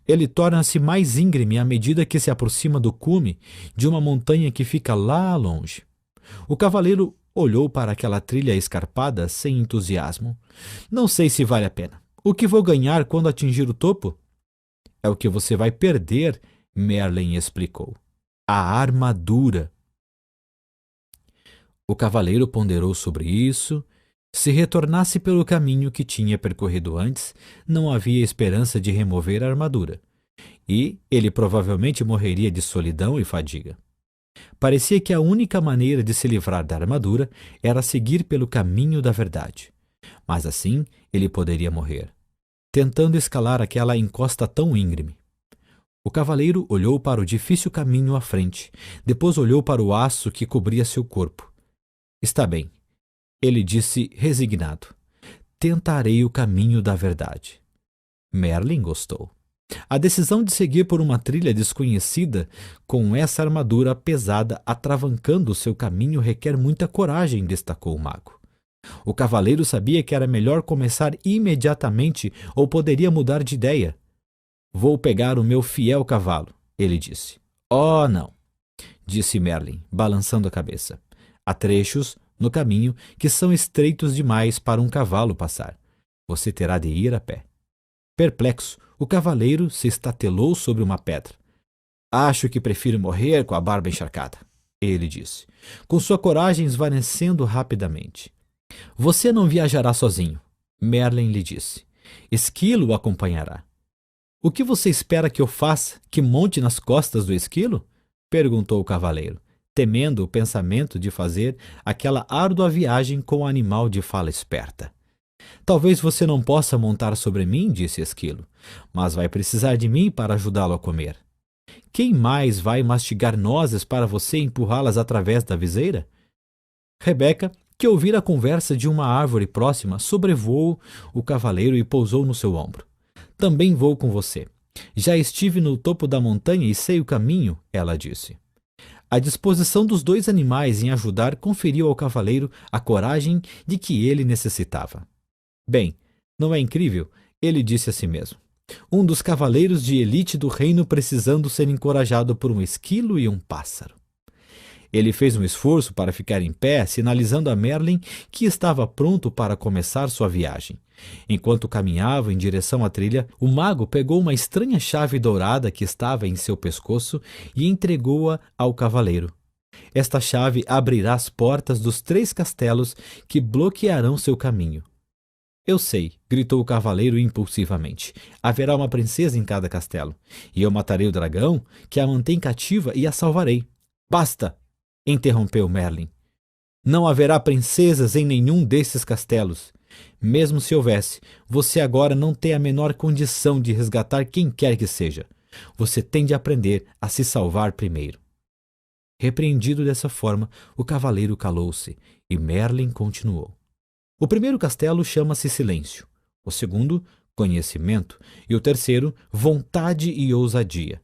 Ele torna-se mais íngreme à medida que se aproxima do cume de uma montanha que fica lá longe. O cavaleiro olhou para aquela trilha escarpada sem entusiasmo. Não sei se vale a pena. O que vou ganhar quando atingir o topo? É o que você vai perder, Merlin explicou. A armadura. O cavaleiro ponderou sobre isso. Se retornasse pelo caminho que tinha percorrido antes, não havia esperança de remover a armadura. E ele provavelmente morreria de solidão e fadiga. Parecia que a única maneira de se livrar da armadura era seguir pelo caminho da verdade. Mas assim ele poderia morrer, tentando escalar aquela encosta tão íngreme. O cavaleiro olhou para o difícil caminho à frente, depois olhou para o aço que cobria seu corpo. Está bem, ele disse resignado. Tentarei o caminho da verdade. Merlin gostou. A decisão de seguir por uma trilha desconhecida, com essa armadura pesada atravancando seu caminho, requer muita coragem, destacou o mago. O cavaleiro sabia que era melhor começar imediatamente ou poderia mudar de ideia. Vou pegar o meu fiel cavalo, ele disse. Oh, não, disse Merlin, balançando a cabeça. Há trechos no caminho que são estreitos demais para um cavalo passar. Você terá de ir a pé. Perplexo, o cavaleiro se estatelou sobre uma pedra. Acho que prefiro morrer com a barba encharcada, ele disse, com sua coragem esvanecendo rapidamente. Você não viajará sozinho, Merlin lhe disse. Esquilo o acompanhará. O que você espera que eu faça? Que monte nas costas do esquilo? Perguntou o cavaleiro, temendo o pensamento de fazer aquela árdua viagem com o animal de fala esperta. Talvez você não possa montar sobre mim, disse Esquilo, mas vai precisar de mim para ajudá-lo a comer. Quem mais vai mastigar nozes para você empurrá-las através da viseira? Rebeca, que ouvira a conversa de uma árvore próxima, sobrevoou o cavaleiro e pousou no seu ombro. Também vou com você. Já estive no topo da montanha e sei o caminho, ela disse. A disposição dos dois animais em ajudar conferiu ao cavaleiro a coragem de que ele necessitava. Bem, não é incrível? Ele disse a si mesmo. Um dos cavaleiros de elite do reino precisando ser encorajado por um esquilo e um pássaro. Ele fez um esforço para ficar em pé, sinalizando a Merlin que estava pronto para começar sua viagem. Enquanto caminhava em direção à trilha, o mago pegou uma estranha chave dourada que estava em seu pescoço e entregou-a ao cavaleiro. Esta chave abrirá as portas dos 3 castelos que bloquearão seu caminho. Eu sei, gritou o cavaleiro impulsivamente. Haverá uma princesa em cada castelo, e eu matarei o dragão que a mantém cativa e a salvarei. Basta! Interrompeu Merlin. Não haverá princesas em nenhum desses castelos. Mesmo se houvesse, você agora não tem a menor condição de resgatar quem quer que seja. Você tem de aprender a se salvar primeiro. Repreendido dessa forma, o cavaleiro calou-se e Merlin continuou. O primeiro castelo chama-se Silêncio, o segundo, Conhecimento, e o terceiro, Vontade e Ousadia.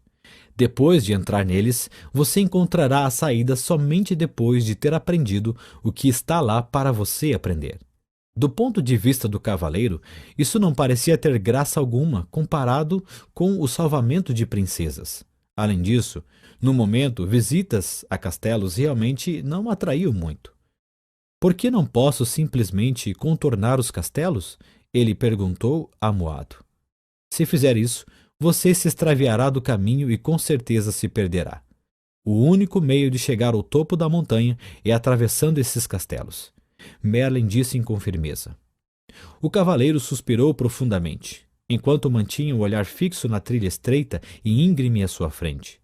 Depois de entrar neles, você encontrará a saída somente depois de ter aprendido o que está lá para você aprender. Do ponto de vista do cavaleiro, isso não parecia ter graça alguma comparado com o salvamento de princesas. Além disso, no momento, visitas a castelos realmente não atraíam muito. Por que não posso simplesmente contornar os castelos? Ele perguntou, amuado. Se fizer isso, você se extraviará do caminho e com certeza se perderá. O único meio de chegar ao topo da montanha é atravessando esses castelos. Merlin disse com firmeza. O cavaleiro suspirou profundamente, enquanto mantinha o olhar fixo na trilha estreita e íngreme à sua frente.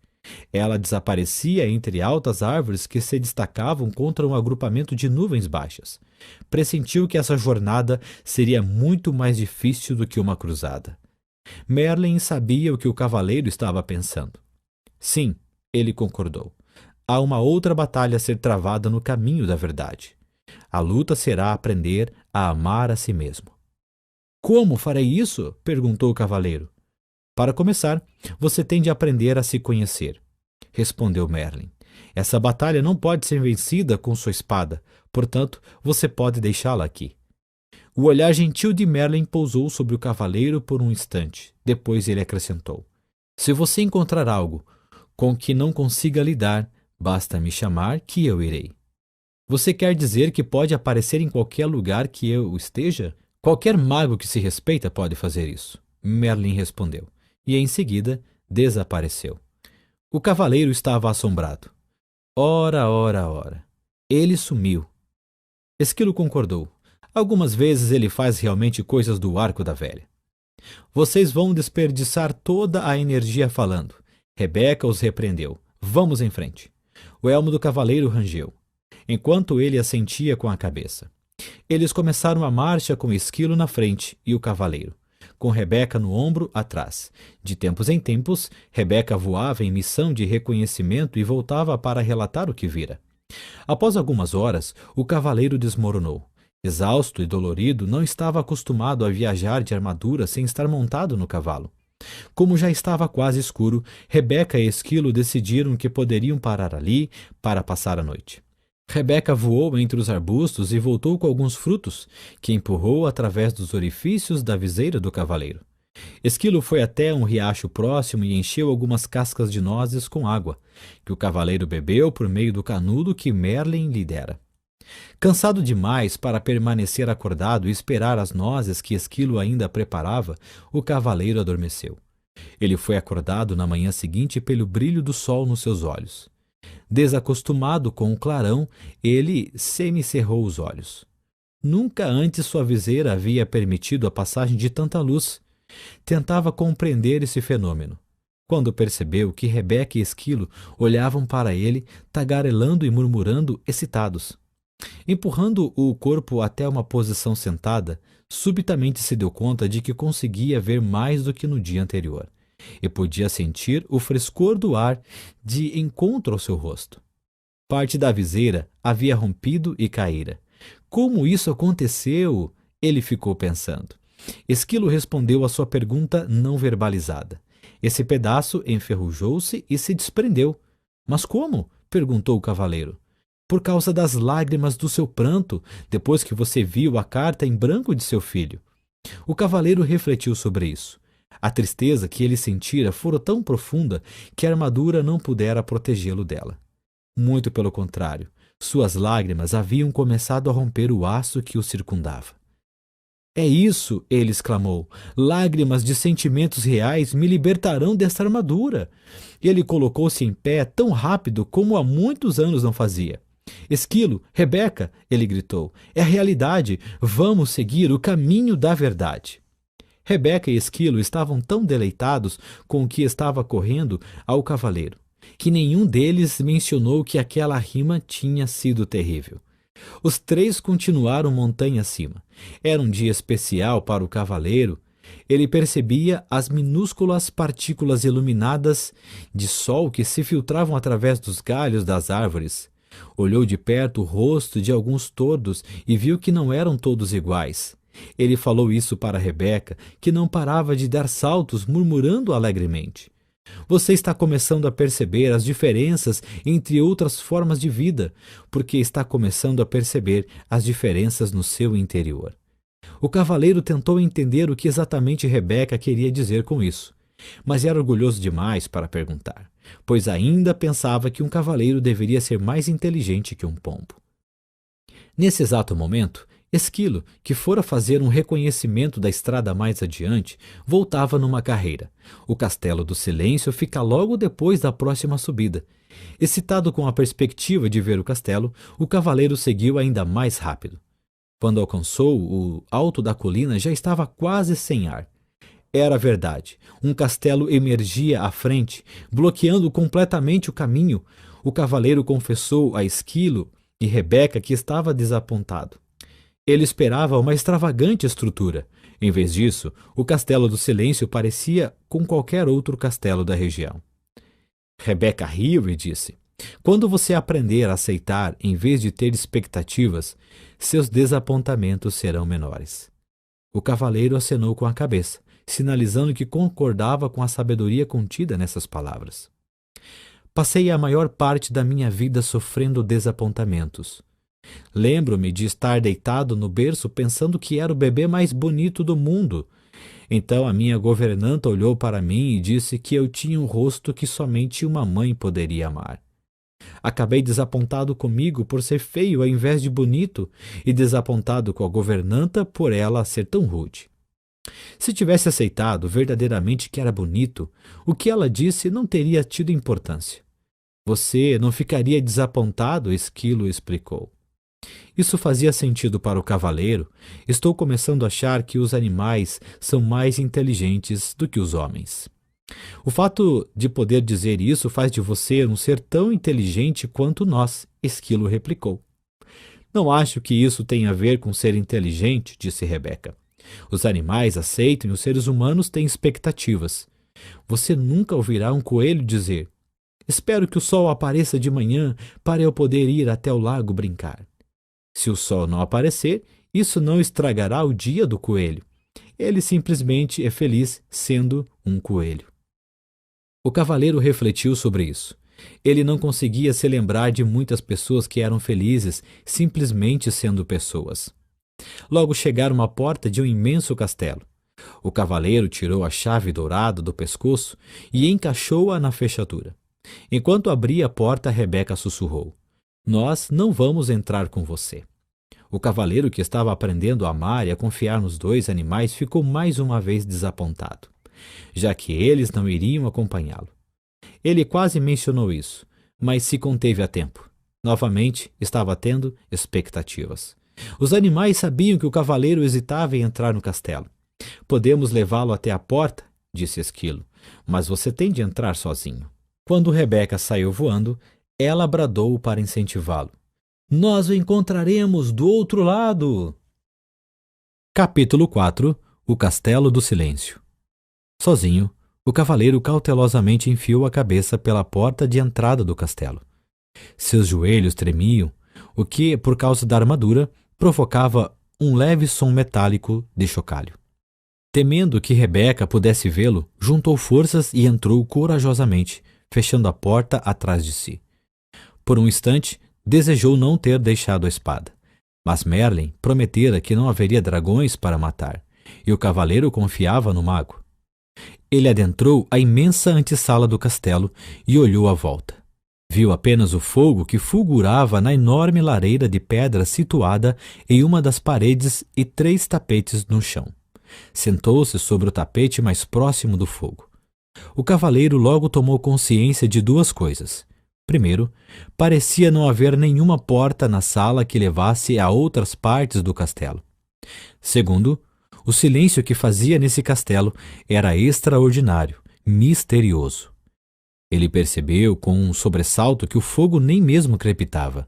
Ela desaparecia entre altas árvores que se destacavam contra um agrupamento de nuvens baixas. Pressentiu que essa jornada seria muito mais difícil do que uma cruzada. Merlin sabia o que o cavaleiro estava pensando. Sim, ele concordou. Há uma outra batalha a ser travada no caminho da verdade. A luta será aprender a amar a si mesmo. Como farei isso? Perguntou o cavaleiro. Para começar, você tem de aprender a se conhecer, respondeu Merlin. Essa batalha não pode ser vencida com sua espada, portanto, você pode deixá-la aqui. O olhar gentil de Merlin pousou sobre o cavaleiro por um instante. Depois ele acrescentou. Se você encontrar algo com que não consiga lidar, basta me chamar que eu irei. Você quer dizer que pode aparecer em qualquer lugar que eu esteja? Qualquer mago que se respeita pode fazer isso. Merlin respondeu. E em seguida desapareceu. O cavaleiro estava assombrado. Ora, ora, ora. Ele sumiu. Esquilo concordou. Algumas vezes ele faz realmente coisas do arco da velha. Vocês vão desperdiçar toda a energia falando. Rebeca os repreendeu. Vamos em frente. O elmo do cavaleiro rangeu, enquanto ele assentia com a cabeça. Eles começaram a marcha com Esquilo na frente e o cavaleiro, com Rebeca no ombro atrás. De tempos em tempos, Rebeca voava em missão de reconhecimento e voltava para relatar o que vira. Após algumas horas, o cavaleiro desmoronou. Exausto e dolorido, não estava acostumado a viajar de armadura sem estar montado no cavalo. Como já estava quase escuro, Rebeca e Esquilo decidiram que poderiam parar ali para passar a noite. Rebeca voou entre os arbustos e voltou com alguns frutos, que empurrou através dos orifícios da viseira do cavaleiro. Esquilo foi até um riacho próximo e encheu algumas cascas de nozes com água, que o cavaleiro bebeu por meio do canudo que Merlin lhe dera. Cansado demais para permanecer acordado e esperar as nozes que Esquilo ainda preparava, o cavaleiro adormeceu. Ele foi acordado na manhã seguinte pelo brilho do sol nos seus olhos. Desacostumado com o clarão, ele semicerrou os olhos. Nunca antes sua viseira havia permitido a passagem de tanta luz. Tentava compreender esse fenômeno, quando percebeu que Rebeca e Esquilo olhavam para ele, tagarelando e murmurando, excitados. Empurrando o corpo até uma posição sentada, subitamente se deu conta de que conseguia ver mais do que no dia anterior, e podia sentir o frescor do ar de encontro ao seu rosto. Parte da viseira havia rompido e caíra. Como isso aconteceu? Ele ficou pensando. Esquilo respondeu à sua pergunta não verbalizada. Esse pedaço enferrujou-se e se desprendeu. Mas como? perguntou o cavaleiro. Por causa das lágrimas do seu pranto, depois que você viu a carta em branco de seu filho. O cavaleiro refletiu sobre isso. A tristeza que ele sentira fora tão profunda que a armadura não pudera protegê-lo dela. Muito pelo contrário, suas lágrimas haviam começado a romper o aço que o circundava. É isso, ele exclamou. Lágrimas de sentimentos reais me libertarão desta armadura. Ele colocou-se em pé tão rápido como há muitos anos não fazia. Esquilo, Rebeca, ele gritou, é a realidade. Vamos seguir o caminho da verdade. Rebeca e Esquilo estavam tão deleitados com o que estava ocorrendo ao cavaleiro, que nenhum deles mencionou que aquela rima tinha sido terrível. Os três continuaram montanha acima. Era um dia especial para o cavaleiro. Ele percebia as minúsculas partículas iluminadas de sol que se filtravam através dos galhos das árvores. Olhou de perto o rosto de alguns tordos e viu que não eram todos iguais. Ele falou isso para Rebeca, que não parava de dar saltos, murmurando alegremente. Você está começando a perceber as diferenças entre outras formas de vida, porque está começando a perceber as diferenças no seu interior. O cavaleiro tentou entender o que exatamente Rebeca queria dizer com isso, mas era orgulhoso demais para perguntar, pois ainda pensava que um cavaleiro deveria ser mais inteligente que um pombo. Nesse exato momento, Esquilo, que fora fazer um reconhecimento da estrada mais adiante, voltava numa carreira. O Castelo do Silêncio fica logo depois da próxima subida. Excitado com a perspectiva de ver o castelo, o cavaleiro seguiu ainda mais rápido. Quando alcançou o alto da colina, já estava quase sem ar. Era verdade. Um castelo emergia à frente, bloqueando completamente o caminho. O cavaleiro confessou a Esquilo e Rebeca que estava desapontado. Ele esperava uma extravagante estrutura. Em vez disso, o Castelo do Silêncio parecia com qualquer outro castelo da região. Rebeca riu e disse: quando você aprender a aceitar em vez de ter expectativas, seus desapontamentos serão menores. O cavaleiro acenou com a cabeça, sinalizando que concordava com a sabedoria contida nessas palavras. Passei a maior parte da minha vida sofrendo desapontamentos. Lembro-me de estar deitado no berço pensando que era o bebê mais bonito do mundo. Então a minha governanta olhou para mim e disse que eu tinha um rosto que somente uma mãe poderia amar. Acabei desapontado comigo por ser feio ao invés de bonito e desapontado com a governanta por ela ser tão rude. Se tivesse aceitado verdadeiramente que era bonito, o que ela disse não teria tido importância. Você não ficaria desapontado, Esquilo explicou. Isso fazia sentido para o cavaleiro. Estou começando a achar que os animais são mais inteligentes do que os homens. O fato de poder dizer isso faz de você um ser tão inteligente quanto nós, Esquilo replicou. Não acho que isso tenha a ver com ser inteligente, disse Rebeca. Os animais aceitam e os seres humanos têm expectativas. Você nunca ouvirá um coelho dizer: espero que o sol apareça de manhã para eu poder ir até o lago brincar. Se o sol não aparecer, isso não estragará o dia do coelho. Ele simplesmente é feliz sendo um coelho. O cavaleiro refletiu sobre isso. Ele não conseguia se lembrar de muitas pessoas que eram felizes simplesmente sendo pessoas. Logo chegaram à porta de um imenso castelo. O cavaleiro tirou a chave dourada do pescoço e encaixou-a na fechadura. Enquanto abria a porta, Rebeca sussurrou: nós não vamos entrar com você. O cavaleiro, que estava aprendendo a amar e a confiar nos dois animais, ficou mais uma vez desapontado, já que eles não iriam acompanhá-lo. Ele quase mencionou isso, mas se conteve a tempo. Novamente, estava tendo expectativas. Os animais sabiam que o cavaleiro hesitava em entrar no castelo. Podemos levá-lo até a porta, disse Esquilo, mas você tem de entrar sozinho. Quando Rebeca saiu voando, ela bradou para incentivá-lo: nós o encontraremos do outro lado! Capítulo 4 – O Castelo do Silêncio. Sozinho, o cavaleiro cautelosamente enfiou a cabeça pela porta de entrada do castelo. Seus joelhos tremiam, o que, por causa da armadura, provocava um leve som metálico de chocalho. Temendo que Rebeca pudesse vê-lo, juntou forças e entrou corajosamente, fechando a porta atrás de si. Por um instante, desejou não ter deixado a espada. Mas Merlin prometera que não haveria dragões para matar, e o cavaleiro confiava no mago. Ele adentrou a imensa antessala do castelo e olhou à volta. Viu apenas o fogo que fulgurava na enorme lareira de pedra situada em uma das paredes e 3 tapetes no chão. Sentou-se sobre o tapete mais próximo do fogo. O cavaleiro logo tomou consciência de 2 coisas. Primeiro, parecia não haver nenhuma porta na sala que levasse a outras partes do castelo. Segundo, o silêncio que fazia nesse castelo era extraordinário, misterioso. Ele percebeu com um sobressalto que o fogo nem mesmo crepitava.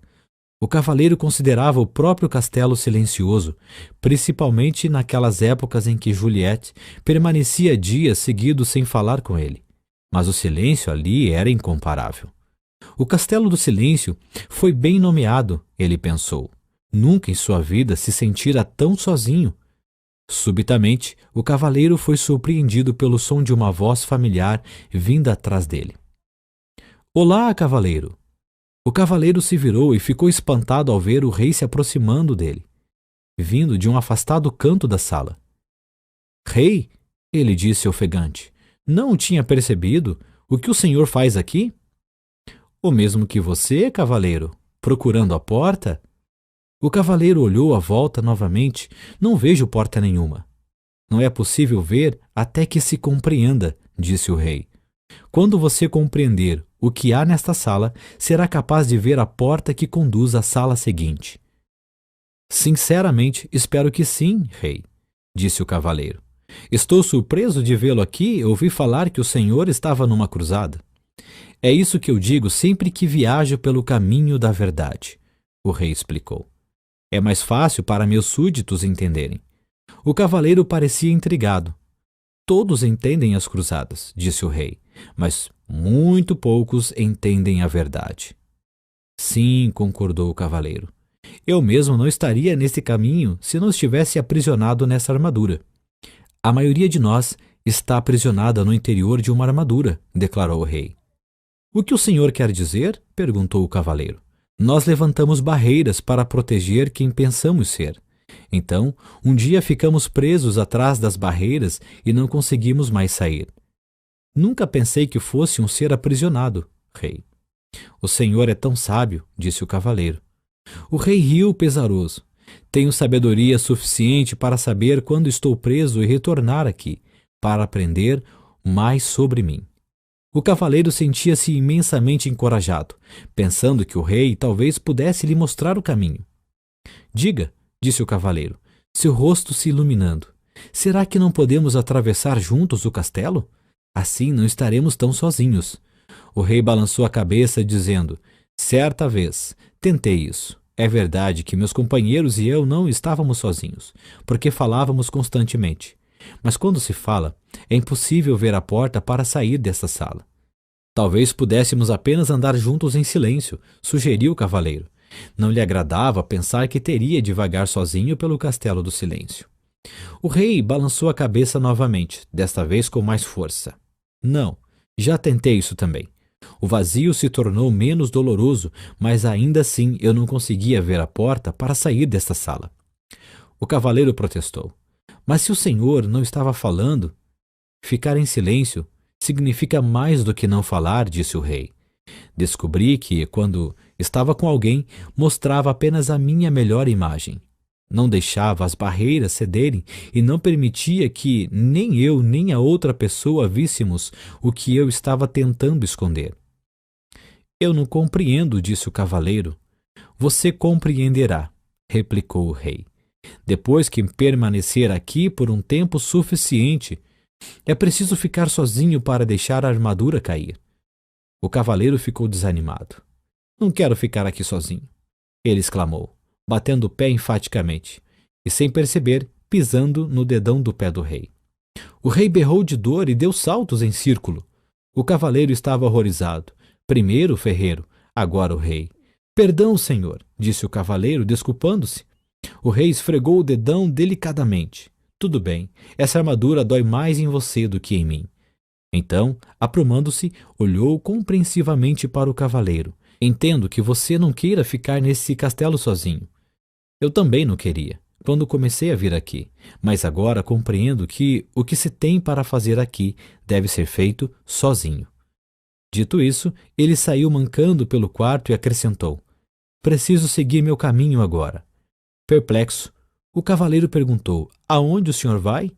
O cavaleiro considerava o próprio castelo silencioso, principalmente naquelas épocas em que Juliette permanecia dias seguidos sem falar com ele. Mas o silêncio ali era incomparável. O Castelo do Silêncio foi bem nomeado, ele pensou. Nunca em sua vida se sentira tão sozinho. Subitamente, o cavaleiro foi surpreendido pelo som de uma voz familiar vinda atrás dele. Olá, cavaleiro! O cavaleiro se virou e ficou espantado ao ver o rei se aproximando dele, vindo de um afastado canto da sala. Rei, ele disse ofegante, não o tinha percebido? O que o senhor faz aqui? O mesmo que você, cavaleiro, procurando a porta? O cavaleiro olhou à volta novamente. Não vejo porta nenhuma. Não é possível ver até que se compreenda, disse o rei. Quando você compreender o que há nesta sala, será capaz de ver a porta que conduz à sala seguinte. Sinceramente, espero que sim, rei, disse o cavaleiro. Estou surpreso de vê-lo aqui. Ouvi falar que o senhor estava numa cruzada. É isso que eu digo sempre que viajo pelo caminho da verdade, o rei explicou. É mais fácil para meus súditos entenderem. O cavaleiro parecia intrigado. Todos entendem as cruzadas, disse o rei, mas muito poucos entendem a verdade. Sim, concordou o cavaleiro. Eu mesmo não estaria nesse caminho se não estivesse aprisionado nessa armadura. A maioria de nós está aprisionada no interior de uma armadura, declarou o rei. O que o senhor quer dizer? Perguntou o cavaleiro. Nós levantamos barreiras para proteger quem pensamos ser. Então, um dia ficamos presos atrás das barreiras e não conseguimos mais sair. Nunca pensei que fosse um ser aprisionado, rei. O senhor é tão sábio, disse o cavaleiro. O rei riu pesaroso. Tenho sabedoria suficiente para saber quando estou preso e retornar aqui, para aprender mais sobre mim. O cavaleiro sentia-se imensamente encorajado, pensando que o rei talvez pudesse lhe mostrar o caminho. Diga, disse o cavaleiro, seu rosto se iluminando, será que não podemos atravessar juntos o castelo? Assim não estaremos tão sozinhos. O rei balançou a cabeça, dizendo, certa vez, tentei isso. É verdade que meus companheiros e eu não estávamos sozinhos, porque falávamos constantemente. Mas quando se fala, é impossível ver a porta para sair desta sala. Talvez pudéssemos apenas andar juntos em silêncio, sugeriu o cavaleiro. Não lhe agradava pensar que teria de vagar sozinho pelo castelo do silêncio. O rei balançou a cabeça novamente, desta vez com mais força. Não, já tentei isso também. O vazio se tornou menos doloroso, mas ainda assim eu não conseguia ver a porta para sair desta sala. O cavaleiro protestou. Mas se o senhor não estava falando, ficar em silêncio significa mais do que não falar, disse o rei. Descobri que, quando estava com alguém, mostrava apenas a minha melhor imagem. Não deixava as barreiras cederem e não permitia que nem eu nem a outra pessoa víssemos o que eu estava tentando esconder. Eu não compreendo, disse o cavaleiro. Você compreenderá, replicou o rei. Depois que permanecer aqui por um tempo suficiente, é preciso ficar sozinho para deixar a armadura cair. O cavaleiro ficou desanimado. Não quero ficar aqui sozinho, ele exclamou, batendo o pé enfaticamente, e sem perceber, pisando no dedão do pé do rei. O rei berrou de dor e deu saltos em círculo. O cavaleiro estava horrorizado. Primeiro o ferreiro, agora o rei. Perdão, senhor, disse o cavaleiro, desculpando-se. O rei esfregou o dedão delicadamente. Tudo bem, essa armadura dói mais em você do que em mim. Então, aprumando-se, olhou compreensivamente para o cavaleiro, Entendo que você não queira ficar nesse castelo sozinho. Eu também não queria, quando comecei a vir aqui, mas agora compreendo que o que se tem para fazer aqui deve ser feito sozinho. Dito isso, ele saiu mancando pelo quarto e acrescentou: Preciso seguir meu caminho agora. Perplexo, o cavaleiro perguntou: Aonde o senhor vai?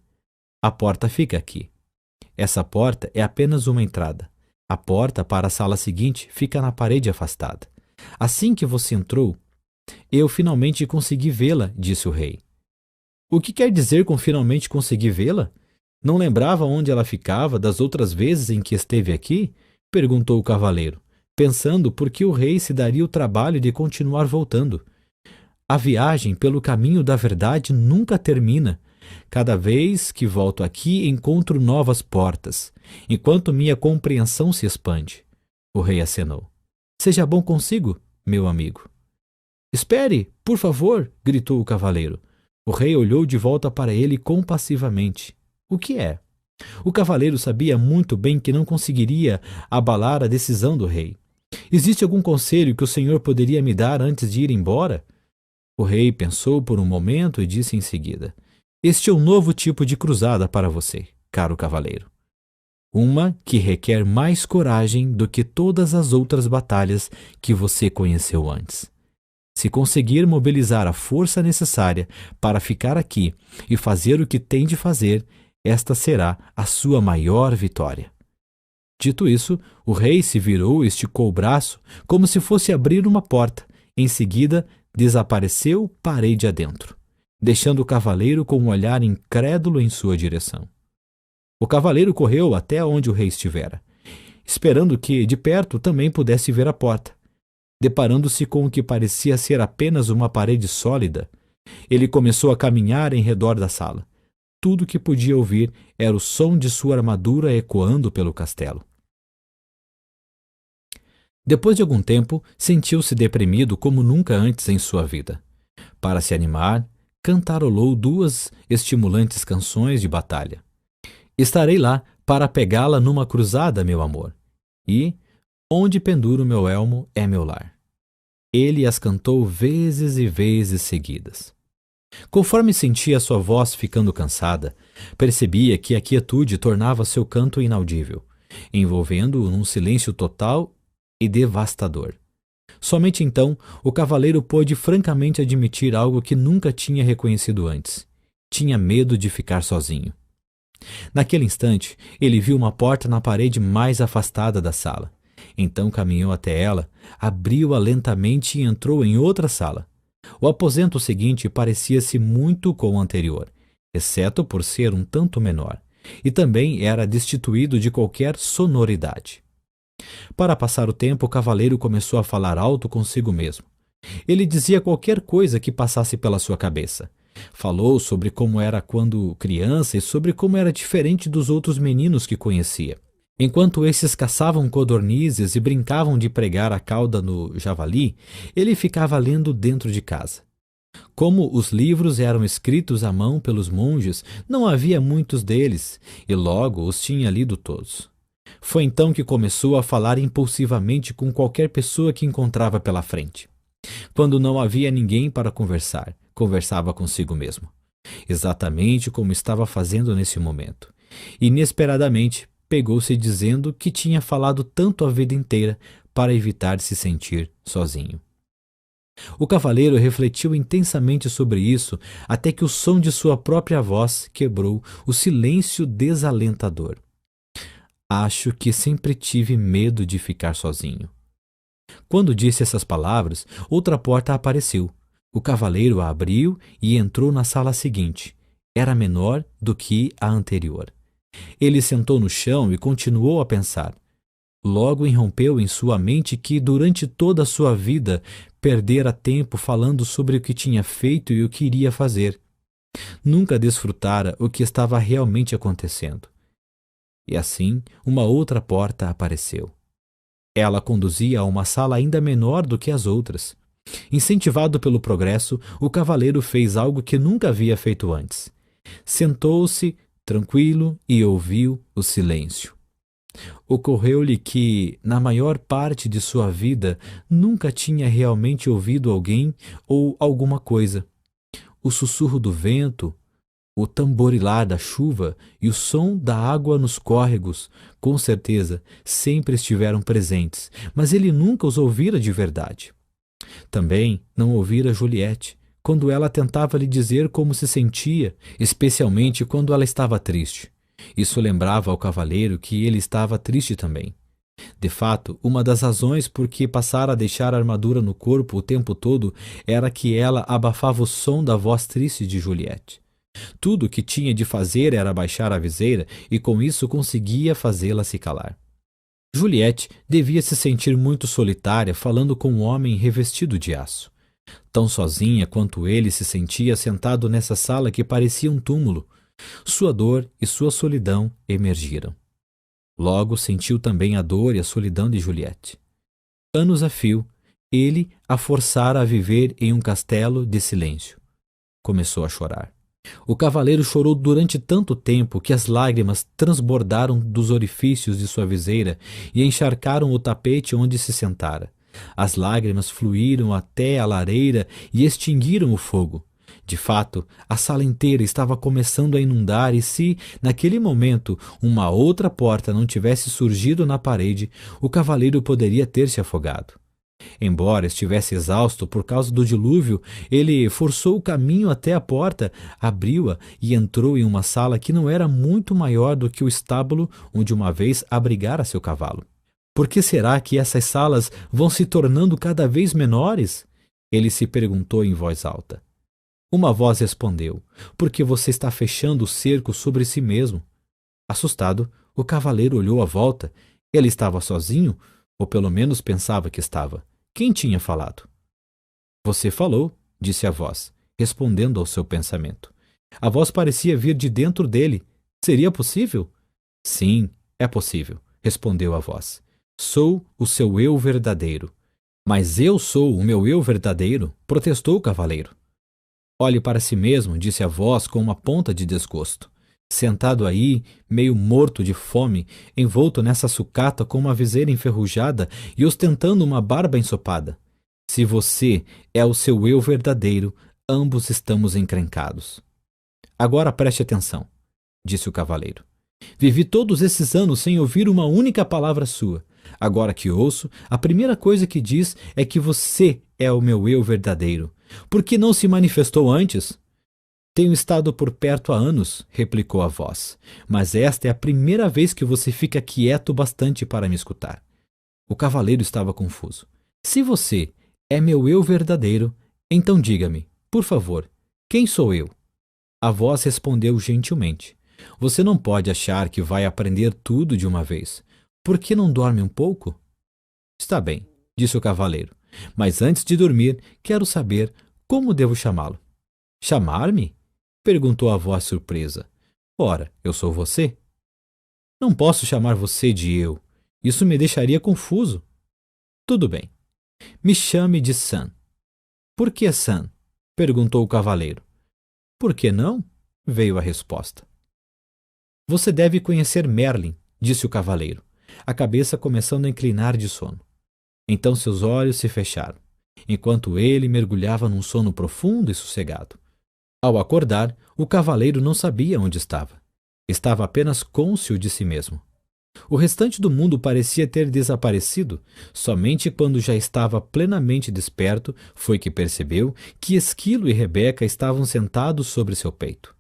A porta fica aqui. Essa porta é apenas uma entrada. A porta para a sala seguinte fica na parede afastada. Assim que você entrou, eu finalmente consegui vê-la, disse o rei. O que quer dizer com finalmente consegui vê-la? Não lembrava onde ela ficava das outras vezes em que esteve aqui? Perguntou o cavaleiro, pensando por que o rei se daria o trabalho de continuar voltando. A viagem pelo caminho da verdade nunca termina. Cada vez que volto aqui, encontro novas portas, enquanto minha compreensão se expande. O rei acenou. Seja bom consigo, meu amigo. Espere, por favor, gritou o cavaleiro. O rei olhou de volta para ele compassivamente. O que é? O cavaleiro sabia muito bem que não conseguiria abalar a decisão do rei. Existe algum conselho que o senhor poderia me dar antes de ir embora? O rei pensou por um momento e disse em seguida: Este é um novo tipo de cruzada para você, caro cavaleiro. Uma que requer mais coragem do que todas as outras batalhas que você conheceu antes. Se conseguir mobilizar a força necessária para ficar aqui e fazer o que tem de fazer, esta será a sua maior vitória. Dito isso, o rei se virou e esticou o braço como se fosse abrir uma porta. Em seguida, desapareceu parede adentro, deixando o cavaleiro com um olhar incrédulo em sua direção. O cavaleiro correu até onde o rei estivera, esperando que, de perto, também pudesse ver a porta. Deparando-se com o que parecia ser apenas uma parede sólida, ele começou a caminhar em redor da sala. Tudo que podia ouvir era o som de sua armadura ecoando pelo castelo. Depois de algum tempo, sentiu-se deprimido como nunca antes em sua vida. Para se animar, cantarolou 2 estimulantes canções de batalha. Estarei lá para pegá-la numa cruzada, meu amor. E onde penduro meu elmo é meu lar. Ele as cantou vezes e vezes seguidas. Conforme sentia sua voz ficando cansada, percebia que a quietude tornava seu canto inaudível, envolvendo-o num silêncio total e devastador. Somente então o cavaleiro pôde francamente admitir algo que nunca tinha reconhecido antes. Tinha medo de ficar sozinho. Naquele instante, ele viu uma porta na parede mais afastada da sala. Então caminhou até ela, abriu-a lentamente e entrou em outra sala. O aposento seguinte parecia-se muito com o anterior, exceto por ser um tanto menor, e também era destituído de qualquer sonoridade. Para passar o tempo, o cavaleiro começou a falar alto consigo mesmo. Ele dizia qualquer coisa que passasse pela sua cabeça. Falou sobre como era quando criança e sobre como era diferente dos outros meninos que conhecia. Enquanto esses caçavam codornizes e brincavam de pregar a cauda no javali, ele ficava lendo dentro de casa. Como os livros eram escritos à mão pelos monges, não havia muitos deles, e logo os tinha lido todos. Foi então que começou a falar impulsivamente com qualquer pessoa que encontrava pela frente. Quando não havia ninguém para conversar, conversava consigo mesmo. Exatamente como estava fazendo nesse momento. Inesperadamente, pegou-se dizendo que tinha falado tanto a vida inteira para evitar se sentir sozinho. O cavaleiro refletiu intensamente sobre isso até que o som de sua própria voz quebrou o silêncio desalentador. Acho que sempre tive medo de ficar sozinho. Quando disse essas palavras, outra porta apareceu. O cavaleiro a abriu e entrou na sala seguinte. Era menor do que a anterior. Ele sentou no chão e continuou a pensar. Logo irrompeu em sua mente que, durante toda a sua vida, perdera tempo falando sobre o que tinha feito e o que iria fazer. Nunca desfrutara o que estava realmente acontecendo. E assim, uma outra porta apareceu. Ela conduzia a uma sala ainda menor do que as outras. Incentivado pelo progresso, o cavaleiro fez algo que nunca havia feito antes. Sentou-se tranquilo e ouviu o silêncio. Ocorreu-lhe que, na maior parte de sua vida, nunca tinha realmente ouvido alguém ou alguma coisa. O sussurro do vento, o tamborilar da chuva e o som da água nos córregos, com certeza, sempre estiveram presentes, mas ele nunca os ouvira de verdade. Também não ouvira Juliette, quando ela tentava lhe dizer como se sentia, especialmente quando ela estava triste. Isso lembrava ao cavaleiro que ele estava triste também. De fato, uma das razões por que passara a deixar a armadura no corpo o tempo todo era que ela abafava o som da voz triste de Juliette. Tudo o que tinha de fazer era baixar a viseira e com isso conseguia fazê-la se calar. Juliette devia se sentir muito solitária falando com um homem revestido de aço. Tão sozinha quanto ele se sentia sentado nessa sala que parecia um túmulo. Sua dor e sua solidão emergiram. Logo sentiu também a dor e a solidão de Juliette. Anos a fio, ele a forçara a viver em um castelo de silêncio. Começou a chorar. O cavaleiro chorou durante tanto tempo que as lágrimas transbordaram dos orifícios de sua viseira e encharcaram o tapete onde se sentara. As lágrimas fluíram até a lareira e extinguiram o fogo. De fato, a sala inteira estava começando a inundar e se, naquele momento, uma outra porta não tivesse surgido na parede, o cavaleiro poderia ter se afogado. Embora estivesse exausto por causa do dilúvio, ele forçou o caminho até a porta, abriu-a e entrou em uma sala que não era muito maior do que o estábulo onde uma vez abrigara seu cavalo. Por que será que essas salas vão se tornando cada vez menores? Ele se perguntou em voz alta. Uma voz respondeu, porque você está fechando o cerco sobre si mesmo. Assustado, o cavaleiro olhou à volta. Ele estava sozinho, ou pelo menos pensava que estava. Quem tinha falado? Você falou, disse a voz, respondendo ao seu pensamento. A voz parecia vir de dentro dele. Seria possível? Sim, é possível, respondeu a voz. Sou o seu eu verdadeiro. Mas eu sou o meu eu verdadeiro, protestou o cavaleiro. Olhe para si mesmo, disse a voz com uma ponta de desgosto. Sentado aí, meio morto de fome, envolto nessa sucata com uma viseira enferrujada e ostentando uma barba ensopada. Se você é o seu eu verdadeiro, ambos estamos encrencados. Agora preste atenção, disse o cavaleiro. Vivi todos esses anos sem ouvir uma única palavra sua. Agora que ouço, a primeira coisa que diz é que você é o meu eu verdadeiro. Por que não se manifestou antes? Tenho estado por perto há anos, replicou a voz, mas esta é a primeira vez que você fica quieto bastante para me escutar. O cavaleiro estava confuso. Se você é meu eu verdadeiro, então diga-me, por favor, quem sou eu? A voz respondeu gentilmente. Você não pode achar que vai aprender tudo de uma vez. Por que não dorme um pouco? Está bem, disse o cavaleiro, mas antes de dormir, quero saber como devo chamá-lo. Chamar-me? Perguntou a voz surpresa. Ora, eu sou você? Não posso chamar você de eu. Isso me deixaria confuso. Tudo bem. Me chame de Sam. Por que Sam? Perguntou o cavaleiro. Por que não? Veio a resposta. Você deve conhecer Merlin, disse o cavaleiro, a cabeça começando a inclinar de sono. Então seus olhos se fecharam, enquanto ele mergulhava num sono profundo e sossegado. Ao acordar, o cavaleiro não sabia onde estava. Estava apenas cônscio de si mesmo. O restante do mundo parecia ter desaparecido. Somente quando já estava plenamente desperto foi que percebeu que Esquilo e Rebeca estavam sentados sobre seu peito.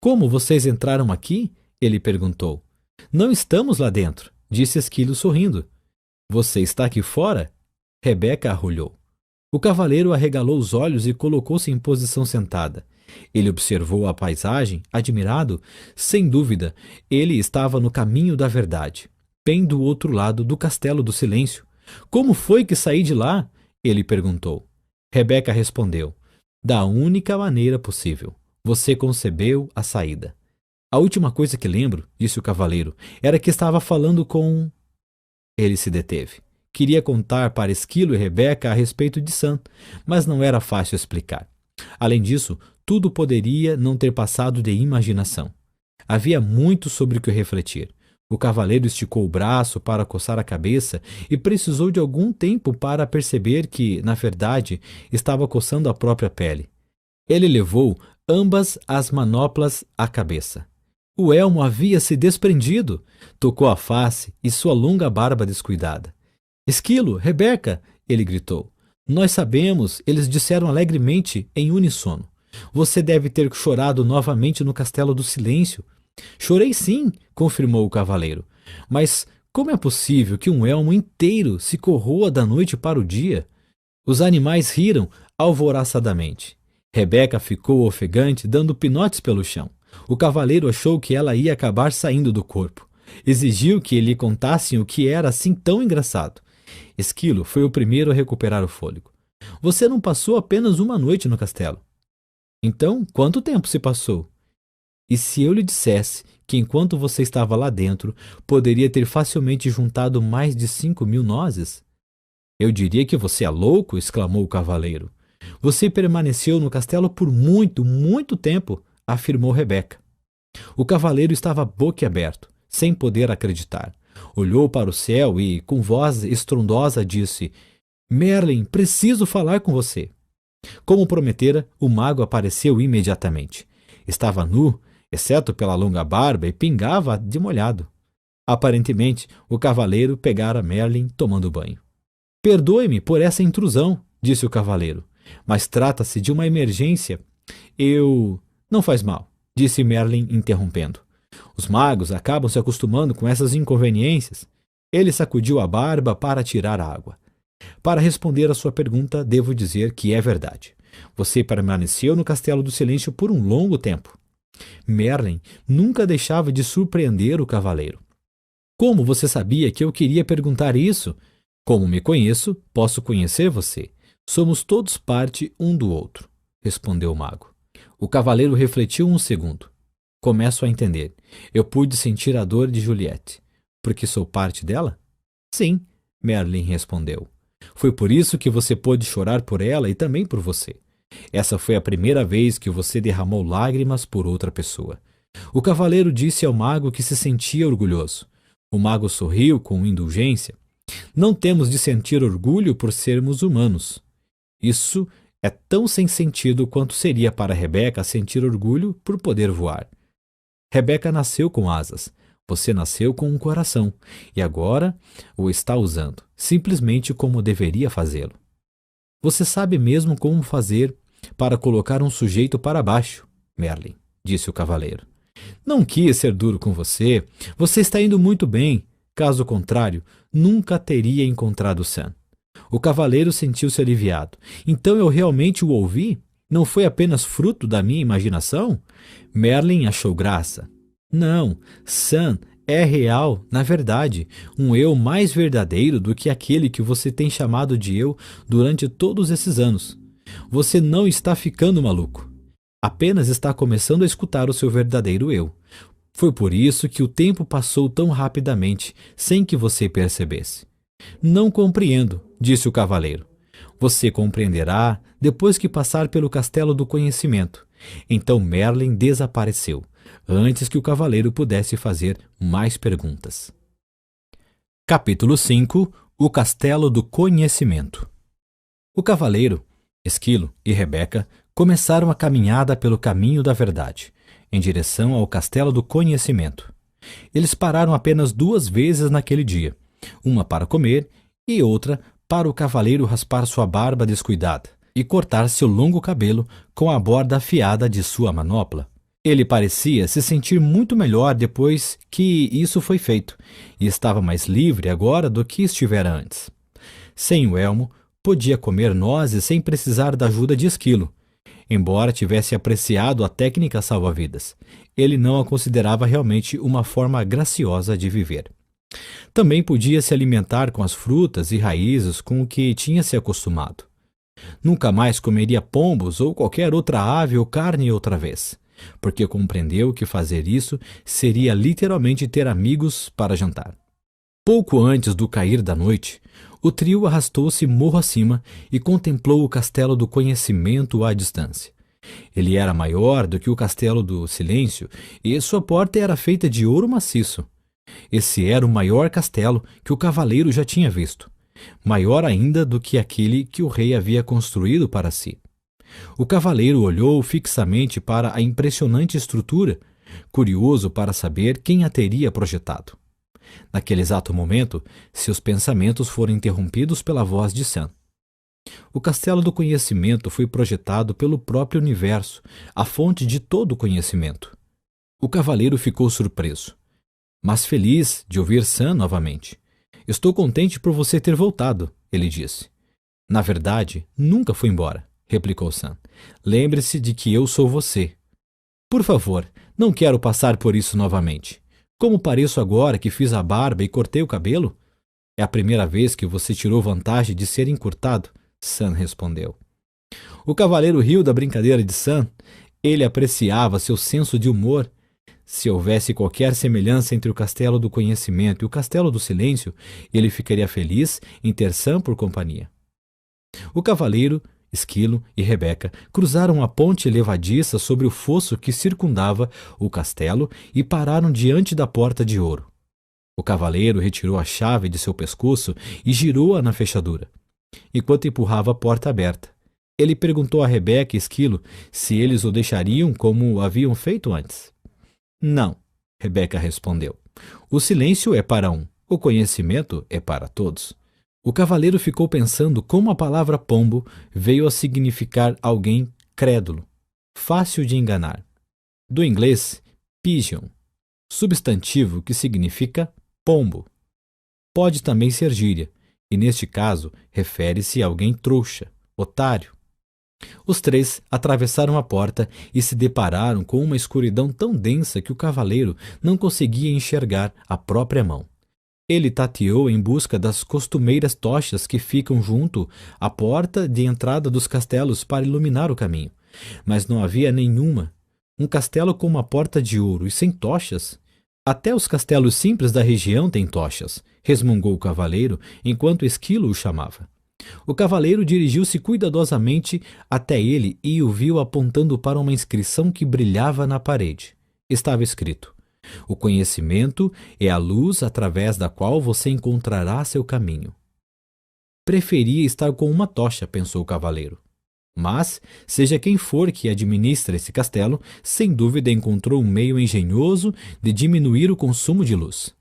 Como vocês entraram aqui? Ele perguntou. Não estamos lá dentro, disse Esquilo sorrindo. Você está aqui fora? Rebeca arrulhou. O cavaleiro arregalou os olhos e colocou-se em posição sentada. Ele observou a paisagem, admirado. Sem dúvida, ele estava no caminho da verdade, bem do outro lado do castelo do silêncio. Como foi que saí de lá? Ele perguntou. Rebeca respondeu. Da única maneira possível. Você concebeu a saída. A última coisa que lembro, disse o cavaleiro, era que estava falando com... Ele se deteve. Queria contar para Esquilo e Rebeca a respeito de Sam, mas não era fácil explicar. Além disso, tudo poderia não ter passado de imaginação. Havia muito sobre o que refletir. O cavaleiro esticou o braço para coçar a cabeça e precisou de algum tempo para perceber que, na verdade, estava coçando a própria pele. Ele levou ambas as manoplas à cabeça. O elmo havia se desprendido, tocou a face e sua longa barba descuidada. Esquilo, Rebeca! Ele gritou. Nós sabemos, eles disseram alegremente, em uníssono. Você deve ter chorado novamente no Castelo do Silêncio. Chorei sim, confirmou o cavaleiro. Mas como é possível que um elmo inteiro se corroa da noite para o dia? Os animais riram alvoroçadamente. Rebeca ficou ofegante, dando pinotes pelo chão. O cavaleiro achou que ela ia acabar saindo do corpo. Exigiu que lhe contassem o que era assim tão engraçado. Esquilo foi o primeiro a recuperar o fôlego. Você não passou apenas uma noite no castelo. Então, quanto tempo se passou? E se eu lhe dissesse que enquanto você estava lá dentro, poderia ter facilmente juntado mais de 5.000 nozes? Eu diria que você é louco, exclamou o cavaleiro. Você permaneceu no castelo por muito, muito tempo, afirmou Rebeca. O cavaleiro estava boquiaberto, sem poder acreditar. Olhou para o céu e, com voz estrondosa, disse: Merlin, preciso falar com você. Como prometera, o mago apareceu imediatamente. Estava nu, exceto pela longa barba, e pingava de molhado. Aparentemente, o cavaleiro pegara Merlin tomando banho. Perdoe-me por essa intrusão, disse o cavaleiro, mas trata-se de uma emergência. Não faz mal, disse Merlin interrompendo. Os magos acabam se acostumando com essas inconveniências. Ele sacudiu a barba para tirar a água. Para responder à sua pergunta, devo dizer que é verdade. Você permaneceu no Castelo do Silêncio por um longo tempo. Merlin nunca deixava de surpreender o cavaleiro. Como você sabia que eu queria perguntar isso? Como me conheço, posso conhecer você. Somos todos parte um do outro, respondeu o mago. O cavaleiro refletiu um segundo. Começo a entender. Eu pude sentir a dor de Juliette. Porque sou parte dela? Sim, Merlin respondeu. Foi por isso que você pôde chorar por ela e também por você. Essa foi a primeira vez que você derramou lágrimas por outra pessoa. O cavaleiro disse ao mago que se sentia orgulhoso. O mago sorriu com indulgência. Não temos de sentir orgulho por sermos humanos. Isso é tão sem sentido quanto seria para Rebeca sentir orgulho por poder voar. Rebeca nasceu com asas. Você nasceu com um coração e agora o está usando, simplesmente como deveria fazê-lo. Você sabe mesmo como fazer para colocar um sujeito para baixo, Merlin, disse o cavaleiro. Não quis ser duro com você. Você está indo muito bem. Caso contrário, nunca teria encontrado Sam. O cavaleiro sentiu-se aliviado. Então eu realmente o ouvi? Não foi apenas fruto da minha imaginação? Merlin achou graça. Não, Sam é real, na verdade, um eu mais verdadeiro do que aquele que você tem chamado de eu durante todos esses anos. Você não está ficando maluco. Apenas está começando a escutar o seu verdadeiro eu. Foi por isso que o tempo passou tão rapidamente, sem que você percebesse. Não compreendo, disse o cavaleiro. Você compreenderá depois que passar pelo castelo do conhecimento. Então Merlin desapareceu, antes que o cavaleiro pudesse fazer mais perguntas. Capítulo 5 – O Castelo do Conhecimento. O cavaleiro, Esquilo e Rebeca começaram a caminhada pelo caminho da verdade, em direção ao Castelo do Conhecimento. Eles pararam apenas 2 vezes naquele dia, uma para comer e outra para o cavaleiro raspar sua barba descuidada e cortar seu longo cabelo com a borda afiada de sua manopla. Ele parecia se sentir muito melhor depois que isso foi feito, e estava mais livre agora do que estivera antes. Sem o elmo, podia comer nozes sem precisar da ajuda de Esquilo. Embora tivesse apreciado a técnica salva-vidas, ele não a considerava realmente uma forma graciosa de viver. Também podia se alimentar com as frutas e raízes com o que tinha se acostumado. Nunca mais comeria pombos ou qualquer outra ave ou carne outra vez, porque compreendeu que fazer isso seria literalmente ter amigos para jantar. Pouco antes do cair da noite, o trio arrastou-se morro acima e contemplou o Castelo do Conhecimento à distância. Ele era maior do que o Castelo do Silêncio e sua porta era feita de ouro maciço. Esse era o maior castelo que o cavaleiro já tinha visto, maior ainda do que aquele que o rei havia construído para si. O cavaleiro olhou fixamente para a impressionante estrutura, curioso para saber quem a teria projetado. Naquele exato momento, seus pensamentos foram interrompidos pela voz de Sam. O castelo do conhecimento foi projetado pelo próprio universo, a fonte de todo o conhecimento. O cavaleiro ficou surpreso, mas feliz de ouvir Sam novamente. Estou contente por você ter voltado, ele disse. Na verdade, nunca fui embora, replicou Sam. Lembre-se de que eu sou você. Por favor, não quero passar por isso novamente. Como pareço agora que fiz a barba e cortei o cabelo? É a primeira vez que você tirou vantagem de ser encurtado, Sam respondeu. O cavaleiro riu da brincadeira de Sam. Ele apreciava seu senso de humor. Se houvesse qualquer semelhança entre o castelo do conhecimento e o castelo do silêncio, ele ficaria feliz em ter Sam por companhia. O cavaleiro, Esquilo e Rebeca cruzaram a ponte levadiça sobre o fosso que circundava o castelo e pararam diante da porta de ouro. O cavaleiro retirou a chave de seu pescoço e girou-a na fechadura, enquanto empurrava a porta aberta. Ele perguntou a Rebeca e Esquilo se eles o deixariam como haviam feito antes. Não, Rebeca respondeu. O silêncio é para um, o conhecimento é para todos. O cavaleiro ficou pensando como a palavra pombo veio a significar alguém crédulo, fácil de enganar. Do inglês, pigeon, substantivo que significa pombo. Pode também ser gíria, e neste caso refere-se a alguém trouxa, otário. Os três atravessaram a porta e se depararam com uma escuridão tão densa que o cavaleiro não conseguia enxergar a própria mão. Ele tateou em busca das costumeiras tochas que ficam junto à porta de entrada dos castelos para iluminar o caminho, mas não havia nenhuma. Um castelo com uma porta de ouro e sem tochas? Até os castelos simples da região têm tochas, resmungou o cavaleiro enquanto Esquilo o chamava. O cavaleiro dirigiu-se cuidadosamente até ele e o viu apontando para uma inscrição que brilhava na parede. Estava escrito: o conhecimento é a luz através da qual você encontrará seu caminho. Preferia estar com uma tocha, pensou o cavaleiro. Mas, seja quem for que administra esse castelo, sem dúvida encontrou um meio engenhoso de diminuir o consumo de luz.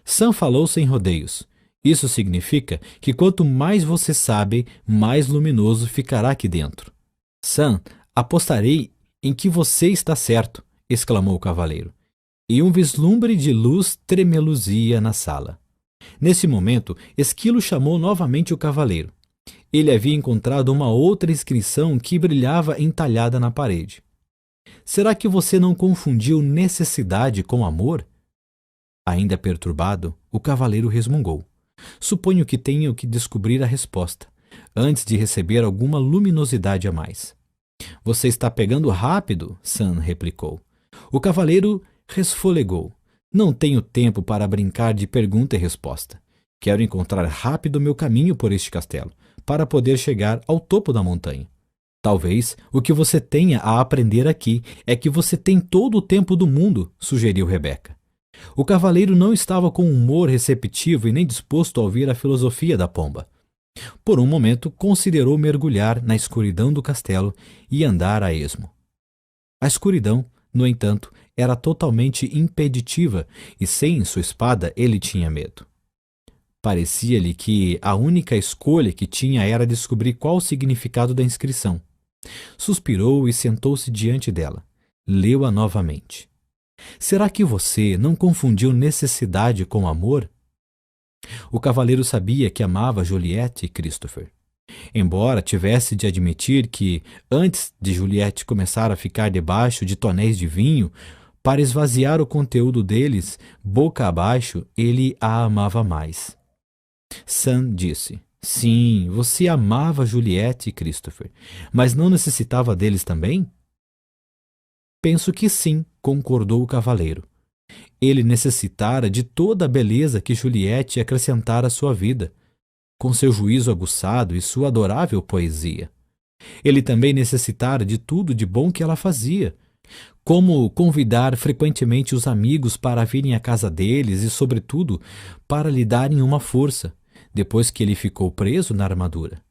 Sam falou sem rodeios. Isso significa que quanto mais você sabe, mais luminoso ficará aqui dentro. Sam, apostarei em que você está certo, exclamou o cavaleiro. E um vislumbre de luz tremeluzia na sala. Nesse momento, Esquilo chamou novamente o cavaleiro. Ele havia encontrado uma outra inscrição que brilhava entalhada na parede. Será que você não confundiu necessidade com amor? Ainda perturbado, o cavaleiro resmungou. Suponho que tenho que descobrir a resposta, antes de receber alguma luminosidade a mais. Você está pegando rápido, Sam replicou. O cavaleiro resfolegou. Não tenho tempo para brincar de pergunta e resposta. Quero encontrar rápido meu caminho por este castelo, para poder chegar ao topo da montanha. Talvez o que você tenha a aprender aqui é que você tem todo o tempo do mundo, sugeriu Rebeca. O cavaleiro não estava com humor receptivo e nem disposto a ouvir a filosofia da pomba. Por um momento, considerou mergulhar na escuridão do castelo e andar a esmo. A escuridão, no entanto, era totalmente impeditiva e sem sua espada ele tinha medo. Parecia-lhe que a única escolha que tinha era descobrir qual o significado da inscrição. Suspirou e sentou-se diante dela. Leu-a novamente. Será que você não confundiu necessidade com amor? O cavaleiro sabia que amava Juliette e Christopher. Embora tivesse de admitir que, antes de Juliette começar a ficar debaixo de tonéis de vinho, para esvaziar o conteúdo deles, boca abaixo, ele a amava mais. Sam disse: sim, você amava Juliette e Christopher, mas não necessitava deles também? Penso que sim, concordou o cavaleiro. Ele necessitara de toda a beleza que Juliette acrescentara à sua vida, com seu juízo aguçado e sua adorável poesia. Ele também necessitara de tudo de bom que ela fazia, Como convidar frequentemente os amigos para virem à casa deles e, sobretudo, para lhe darem uma força, depois que ele ficou preso na armadura.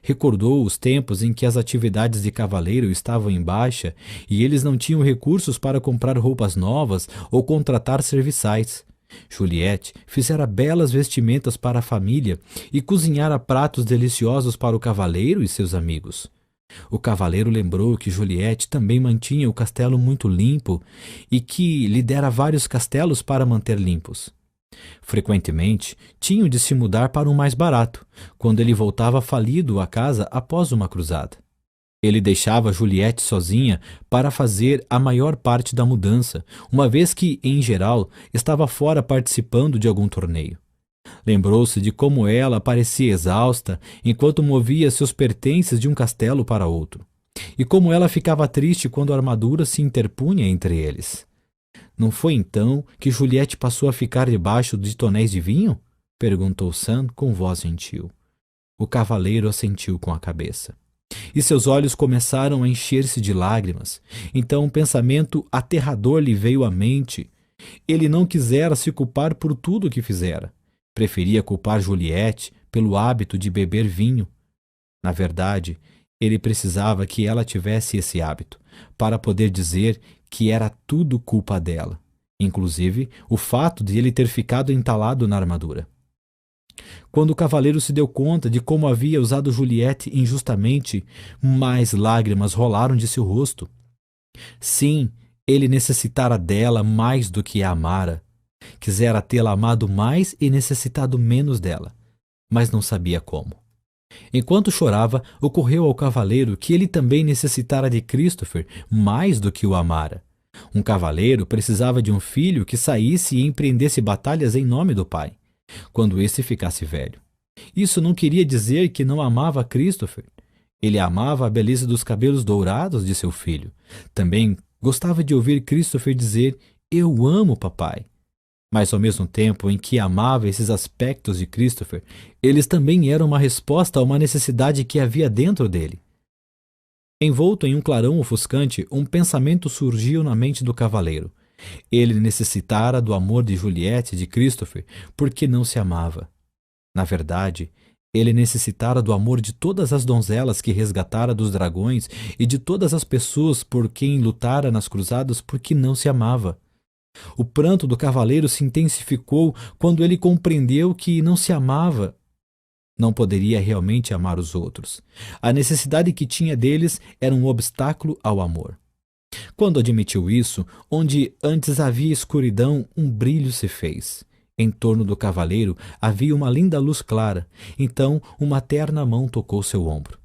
Recordou os tempos em que as atividades de cavaleiro estavam em baixa e eles não tinham recursos para comprar roupas novas ou contratar serviçais. Juliette fizera belas vestimentas para a família e cozinhara pratos deliciosos para o cavaleiro e seus amigos. O cavaleiro lembrou que Juliette também mantinha o castelo muito limpo e que lhe dera vários castelos para manter limpos. Frequentemente, tinham de se mudar para um mais barato, quando ele voltava falido à casa após uma cruzada. Ele deixava Juliette sozinha para fazer a maior parte da mudança, uma vez que, em geral, estava fora participando de algum torneio. Lembrou-se de como ela parecia exausta enquanto movia seus pertences de um castelo para outro, e como ela ficava triste quando a armadura se interpunha entre eles. Não foi então que Juliette passou a ficar debaixo de tonéis de vinho? Perguntou Sam com voz gentil. O cavaleiro assentiu com a cabeça. E seus olhos começaram a encher-se de lágrimas. Então um pensamento aterrador lhe veio à mente. Ele não quisera se culpar por tudo o que fizera. Preferia culpar Juliette pelo hábito de beber vinho. Na verdade, ele precisava que ela tivesse esse hábito, para poder dizer que era tudo culpa dela, inclusive o fato de ele ter ficado entalado na armadura. Quando o cavaleiro se deu conta de como havia usado Juliette injustamente, mais lágrimas rolaram de seu rosto. Sim, ele necessitara dela mais do que a amara. Quisera tê-la amado mais e necessitado menos dela, mas não sabia como. Enquanto chorava, ocorreu ao cavaleiro que ele também necessitara de Christopher mais do que o amara. Um cavaleiro precisava de um filho que saísse e empreendesse batalhas em nome do pai, quando este ficasse velho. Isso não queria dizer que não amava Christopher. Ele amava a beleza dos cabelos dourados de seu filho. Também gostava de ouvir Christopher dizer: "Eu amo papai." Mas ao mesmo tempo em que amava esses aspectos de Christopher, eles também eram uma resposta a uma necessidade que havia dentro dele. Envolto em um clarão ofuscante, um pensamento surgiu na mente do cavaleiro. Ele necessitara do amor de Juliette e de Christopher porque não se amava. Na verdade, ele necessitara do amor de todas as donzelas que resgatara dos dragões e de todas as pessoas por quem lutara nas cruzadas porque não se amava. O pranto do cavaleiro se intensificou quando ele compreendeu que não se amava. Não poderia realmente amar os outros. A necessidade que tinha deles era um obstáculo ao amor. Quando admitiu isso, onde antes havia escuridão, um brilho se fez. Em torno do cavaleiro havia uma linda luz clara. Então uma terna mão tocou seu ombro.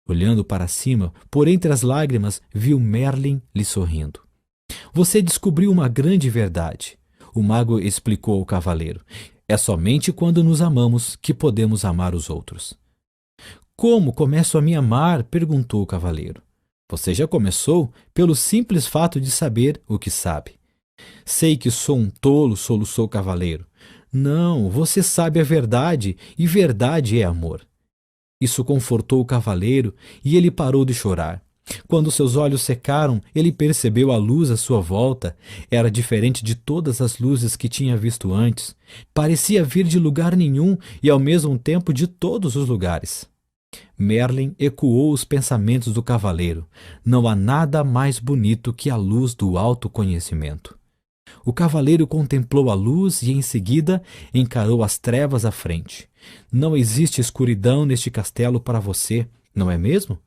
Olhando para cima, por entre as lágrimas, viu Merlin lhe sorrindo. Você descobriu uma grande verdade, o mago explicou ao cavaleiro. É somente quando nos amamos que podemos amar os outros. Como começo a me amar? Perguntou o cavaleiro. Você já começou pelo simples fato de saber o que sabe. Sei que sou um tolo, soluçou o cavaleiro. Não, você sabe a verdade, e verdade é amor. Isso confortou o cavaleiro e ele parou de chorar. Quando seus olhos secaram, ele percebeu a luz à sua volta. Era diferente de todas as luzes que tinha visto antes. Parecia vir de lugar nenhum e ao mesmo tempo de todos os lugares. Merlin ecoou os pensamentos do cavaleiro. Não há nada mais bonito que a luz do autoconhecimento. O cavaleiro contemplou a luz e, em seguida, encarou as trevas à frente. Não existe escuridão neste castelo para você, não é mesmo?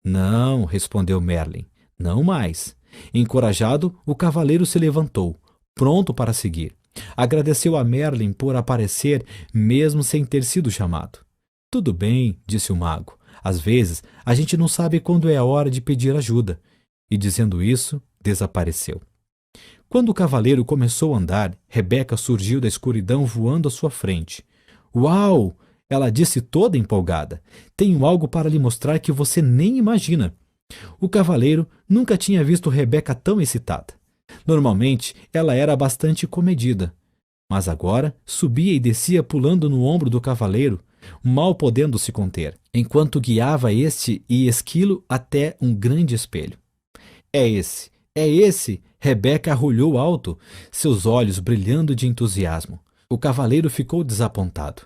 Não, respondeu Merlin, não mais. Encorajado, o cavaleiro se levantou, pronto para seguir. Agradeceu a Merlin por aparecer, mesmo sem ter sido chamado. Tudo bem, disse o mago. Às vezes, a gente não sabe quando é a hora de pedir ajuda. E dizendo isso, desapareceu. Quando o cavaleiro começou a andar, Rebeca surgiu da escuridão voando à sua frente. Uau! Ela disse toda empolgada. Tenho algo para lhe mostrar que você nem imagina. O cavaleiro nunca tinha visto Rebeca tão excitada. Normalmente, ela era bastante comedida. Mas agora subia e descia pulando no ombro do cavaleiro, mal podendo se conter, enquanto guiava este e Esquilo até um grande espelho. É esse, É esse! Rebeca arrulhou alto, seus olhos brilhando de entusiasmo. O cavaleiro ficou desapontado.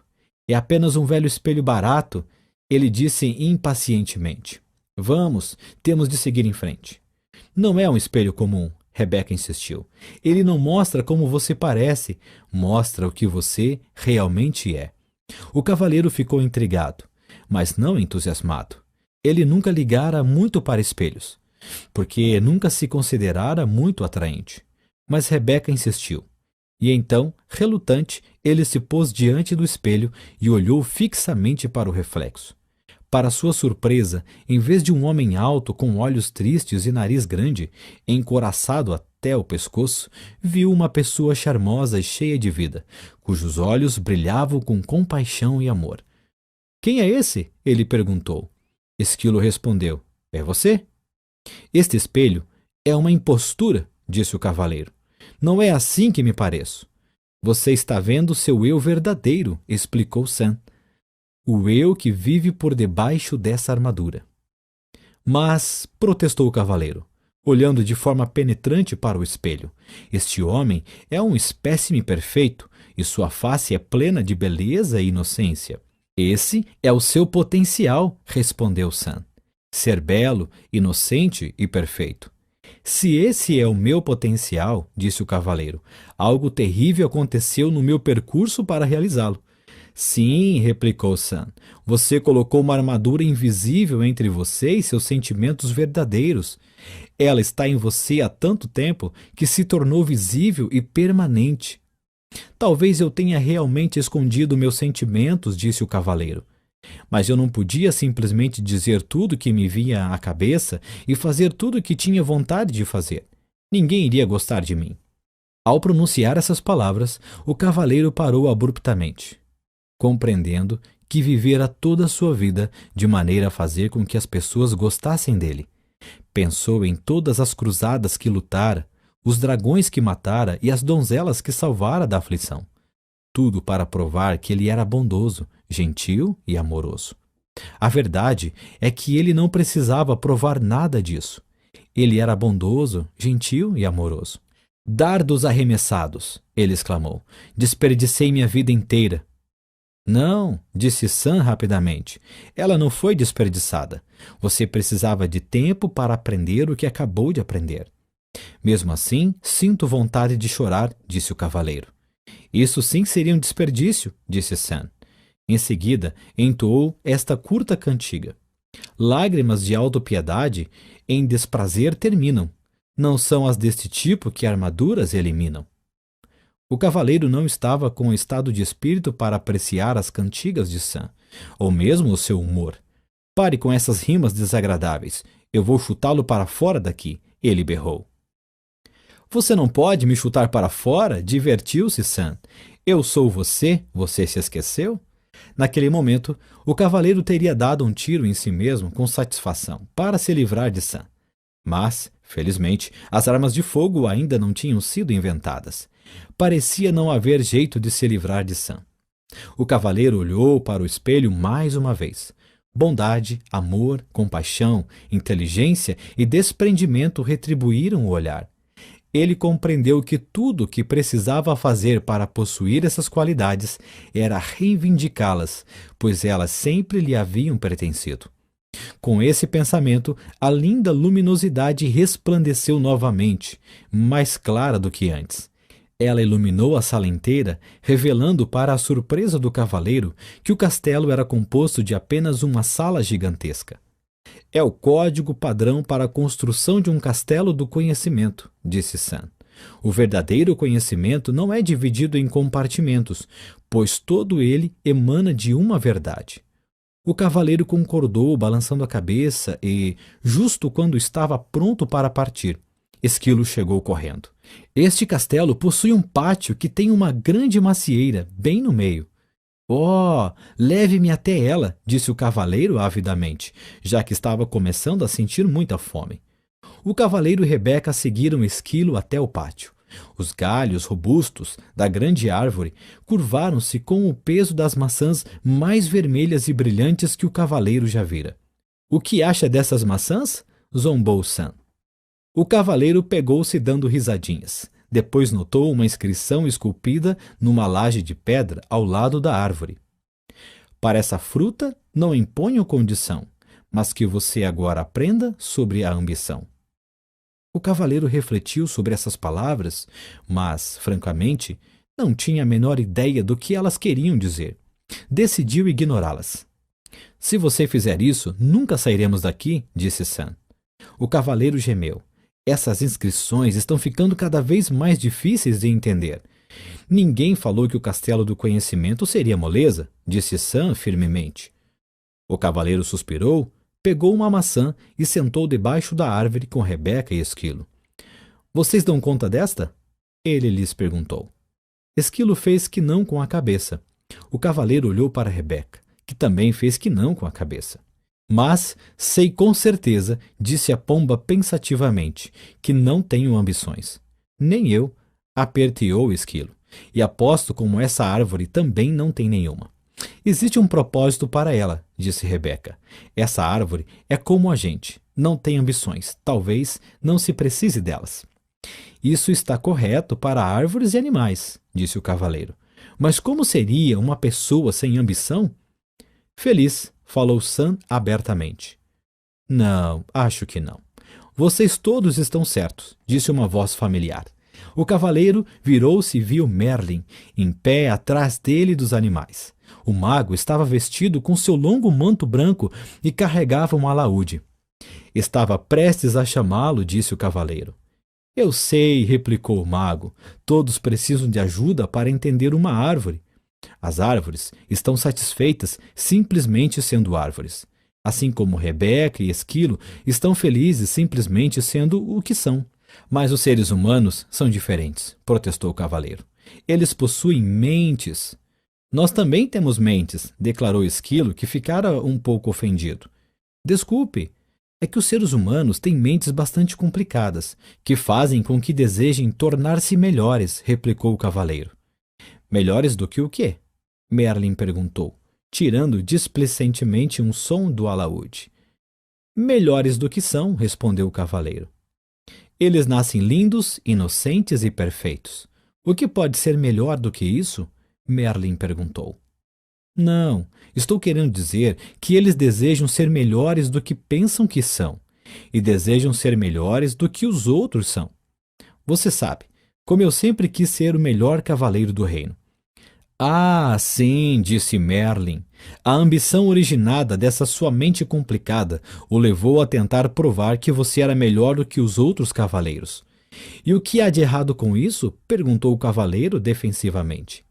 É apenas um velho espelho barato, ele disse impacientemente. Vamos, temos de seguir em frente. Não é um espelho comum, Rebeca insistiu. Ele não mostra como você parece, mostra o que você realmente é. O cavaleiro ficou intrigado, mas não entusiasmado. Ele nunca ligara muito para espelhos, porque nunca se considerara muito atraente. Mas Rebeca insistiu. E então, relutante, ele se pôs diante do espelho e olhou fixamente para o reflexo. Para sua surpresa, em vez de um homem alto com olhos tristes e nariz grande, encoraçado até o pescoço, viu uma pessoa charmosa e cheia de vida, cujos olhos brilhavam com compaixão e amor. Quem é esse? Ele perguntou. Esquilo respondeu. É você? Este espelho é uma impostura, disse o cavaleiro. Não é assim que me pareço. Você está vendo seu eu verdadeiro, explicou Sam. O eu que vive por debaixo dessa armadura. Mas, protestou o cavaleiro, olhando de forma penetrante para o espelho, este homem é um espécime perfeito e sua face é plena de beleza e inocência. Esse é o seu potencial, respondeu Sam. Ser belo, inocente e perfeito. Se esse é o meu potencial, disse o cavaleiro, algo terrível aconteceu no meu percurso para realizá-lo. Sim, replicou Sam, você colocou uma armadura invisível entre você e seus sentimentos verdadeiros. Ela está em você há tanto tempo que se tornou visível e permanente. Talvez eu tenha realmente escondido meus sentimentos, disse o cavaleiro. Mas eu não podia simplesmente dizer tudo que me vinha à cabeça e fazer tudo o que tinha vontade de fazer. Ninguém iria gostar de mim. Ao pronunciar essas palavras, o cavaleiro parou abruptamente, compreendendo que vivera toda a sua vida de maneira a fazer com que as pessoas gostassem dele. Pensou em todas as cruzadas que lutara, os dragões que matara e as donzelas que salvara da aflição. Tudo para provar que ele era bondoso, gentil e amoroso. A verdade é que ele não precisava provar nada disso. Ele era bondoso, gentil e amoroso. Dardos arremessados, ele exclamou. Desperdicei minha vida inteira. Não, disse Sam rapidamente. Ela não foi desperdiçada. Você precisava de tempo para aprender o que acabou de aprender. Mesmo assim, sinto vontade de chorar, disse o cavaleiro. Isso sim seria um desperdício, disse Sam. Em seguida, entoou esta curta cantiga. Lágrimas de autopiedade em desprazer terminam. Não são as deste tipo que armaduras eliminam. O cavaleiro não estava com o estado de espírito para apreciar as cantigas de Sam, ou mesmo o seu humor. Pare com essas rimas desagradáveis. Eu vou chutá-lo para fora daqui, ele berrou. Você não pode me chutar para fora? Divertiu-se Sam. Eu sou você? Você se esqueceu? Naquele momento, o cavaleiro teria dado um tiro em si mesmo com satisfação, para se livrar de Sam. Mas, felizmente, as armas de fogo ainda não tinham sido inventadas. Parecia não haver jeito de se livrar de Sam. O cavaleiro olhou para o espelho mais uma vez. Bondade, amor, compaixão, inteligência e desprendimento retribuíram o olhar. Ele compreendeu que tudo o que precisava fazer para possuir essas qualidades era reivindicá-las, pois elas sempre lhe haviam pertencido. Com esse pensamento, a linda luminosidade resplandeceu novamente, mais clara do que antes. Ela iluminou a sala inteira, revelando para a surpresa do cavaleiro que o castelo era composto de apenas uma sala gigantesca. É o código padrão para a construção de um castelo do conhecimento, disse Sam. O verdadeiro conhecimento não é dividido em compartimentos, pois todo ele emana de uma verdade. O cavaleiro concordou, balançando a cabeça e, justo quando estava pronto para partir, Esquilo chegou correndo. Este castelo possui um pátio que tem uma grande macieira, bem no meio. Oh, leve-me até ela, disse o cavaleiro avidamente, já que estava começando a sentir muita fome. O cavaleiro e Rebeca seguiram Esquilo até o pátio. Os galhos robustos da grande árvore curvaram-se com o peso das maçãs mais vermelhas e brilhantes que o cavaleiro já vira. O que acha dessas maçãs? Zombou Sam. O cavaleiro pegou-se dando risadinhas. Depois notou uma inscrição esculpida numa laje de pedra ao lado da árvore. Para essa fruta não imponho condição, mas que você agora aprenda sobre a ambição. O cavaleiro refletiu sobre essas palavras, mas, francamente, não tinha a menor ideia do que elas queriam dizer. Decidiu ignorá-las. Se você fizer isso, nunca sairemos daqui, disse Sam. O cavaleiro gemeu. Essas inscrições estão ficando cada vez mais difíceis de entender. Ninguém falou que o castelo do conhecimento seria moleza, disse Sam firmemente. O cavaleiro suspirou, pegou uma maçã e sentou debaixo da árvore com Rebeca e Esquilo. Vocês dão conta desta? Ele lhes perguntou. Esquilo fez que não com a cabeça. O cavaleiro olhou para Rebeca, que também fez que não com a cabeça. Mas sei com certeza, disse a pomba pensativamente, que não tenho ambições. Nem eu, aperteou o Esquilo. E aposto como essa árvore também não tem nenhuma. Existe um propósito para ela, disse Rebeca. Essa árvore é como a gente, não tem ambições, talvez não se precise delas. Isso está correto para árvores e animais, disse o cavaleiro. Mas como seria uma pessoa sem ambição? Feliz, falou Sam abertamente. Não, acho que não. Vocês todos estão certos, disse uma voz familiar. O cavaleiro virou-se e viu Merlin, em pé atrás dele e dos animais. O mago estava vestido com seu longo manto branco e carregava um alaúde. Estava prestes a chamá-lo, disse o cavaleiro. Eu sei, replicou o mago. Todos precisam de ajuda para entender uma árvore. As árvores estão satisfeitas simplesmente sendo árvores. Assim como Rebeca e Esquilo estão felizes simplesmente sendo o que são. Mas os seres humanos são diferentes, protestou o cavaleiro. Eles possuem mentes. Nós também temos mentes, declarou Esquilo, que ficara um pouco ofendido. Desculpe, é que os seres humanos têm mentes bastante complicadas, que fazem com que desejem tornar-se melhores, replicou o cavaleiro. Melhores do que o quê? Merlin perguntou, tirando displicentemente um som do alaúde. Melhores do que são, respondeu o cavaleiro. Eles nascem lindos, inocentes e perfeitos. O que pode ser melhor do que isso? Merlin perguntou. Não, estou querendo dizer que eles desejam ser melhores do que pensam que são, e desejam ser melhores do que os outros são. Você sabe, como eu sempre quis ser o melhor cavaleiro do reino. Ah, sim, disse Merlin. A ambição originada dessa sua mente complicada o levou a tentar provar que você era melhor do que os outros cavaleiros. E o que há de errado com isso? Perguntou o cavaleiro defensivamente.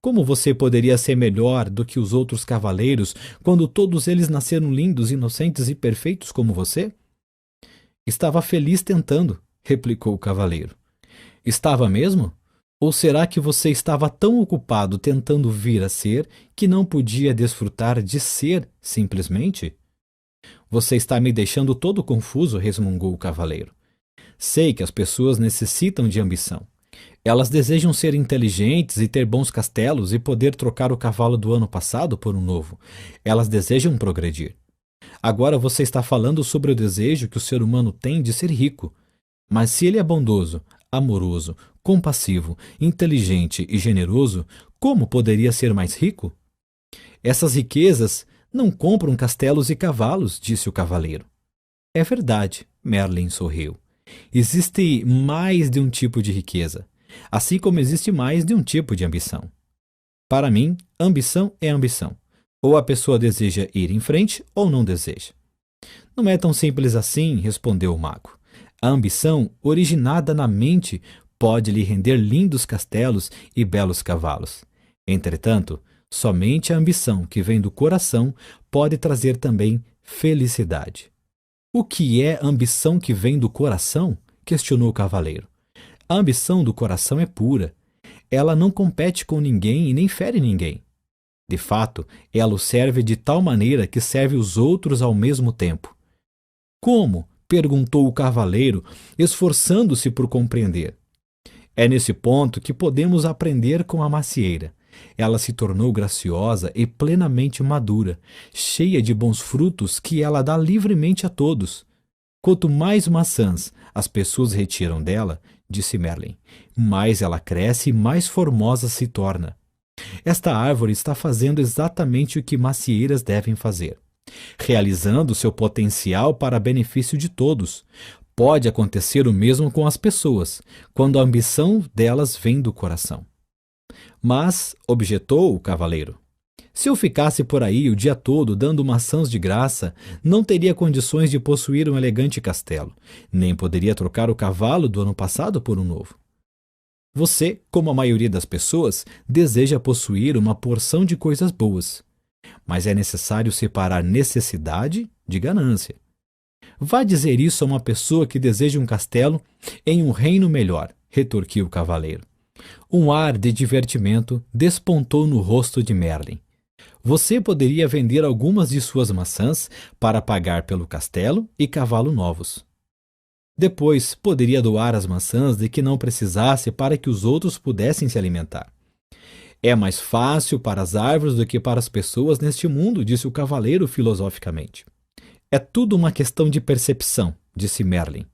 Como você poderia ser melhor do que os outros cavaleiros quando todos eles nasceram lindos, inocentes e perfeitos como você? Estava feliz tentando, replicou o cavaleiro. Estava mesmo? Ou será que você estava tão ocupado tentando vir a ser que não podia desfrutar de ser simplesmente? Você está me deixando todo confuso, resmungou o cavaleiro. Sei que as pessoas necessitam de ambição. Elas desejam ser inteligentes e ter bons castelos e poder trocar o cavalo do ano passado por um novo. Elas desejam progredir. Agora você está falando sobre o desejo que o ser humano tem de ser rico. Mas se ele é bondoso, amoroso, compassivo, inteligente e generoso, como poderia ser mais rico? Essas riquezas não compram castelos e cavalos, disse o cavaleiro. É verdade, Merlin sorriu. Existe mais de um tipo de riqueza, assim como existe mais de um tipo de ambição. Para mim, ambição é ambição. Ou a pessoa deseja ir em frente ou não deseja. Não é tão simples assim, respondeu o mago. A ambição, originada na mente, pode lhe render lindos castelos e belos cavalos. Entretanto, somente a ambição que vem do coração pode trazer também felicidade. O que é ambição que vem do coração? Questionou o cavaleiro. A ambição do coração é pura. Ela não compete com ninguém e nem fere ninguém. De fato, ela o serve de tal maneira que serve os outros ao mesmo tempo. Como? Perguntou o cavaleiro, esforçando-se por compreender. É nesse ponto que podemos aprender com a macieira. Ela se tornou graciosa e plenamente madura, cheia de bons frutos que ela dá livremente a todos. Quanto mais maçãs as pessoas retiram dela, disse Merlin, mais ela cresce e mais formosa se torna. Esta árvore está fazendo exatamente o que macieiras devem fazer, realizando seu potencial para benefício de todos. Pode acontecer o mesmo com as pessoas, quando a ambição delas vem do coração. Mas, objetou o cavaleiro, se eu ficasse por aí o dia todo dando maçãs de graça, não teria condições de possuir um elegante castelo, nem poderia trocar o cavalo do ano passado por um novo. Você, como a maioria das pessoas, deseja possuir uma porção de coisas boas, mas é necessário separar necessidade de ganância. Vá dizer isso a uma pessoa que deseja um castelo em um reino melhor, retorquiu o cavaleiro. Um ar de divertimento despontou no rosto de Merlin. Você poderia vender algumas de suas maçãs para pagar pelo castelo e cavalo novos. Depois, poderia doar as maçãs de que não precisasse para que os outros pudessem se alimentar. É mais fácil para as árvores do que para as pessoas neste mundo, disse o cavaleiro filosoficamente. É tudo uma questão de percepção, disse Merlin.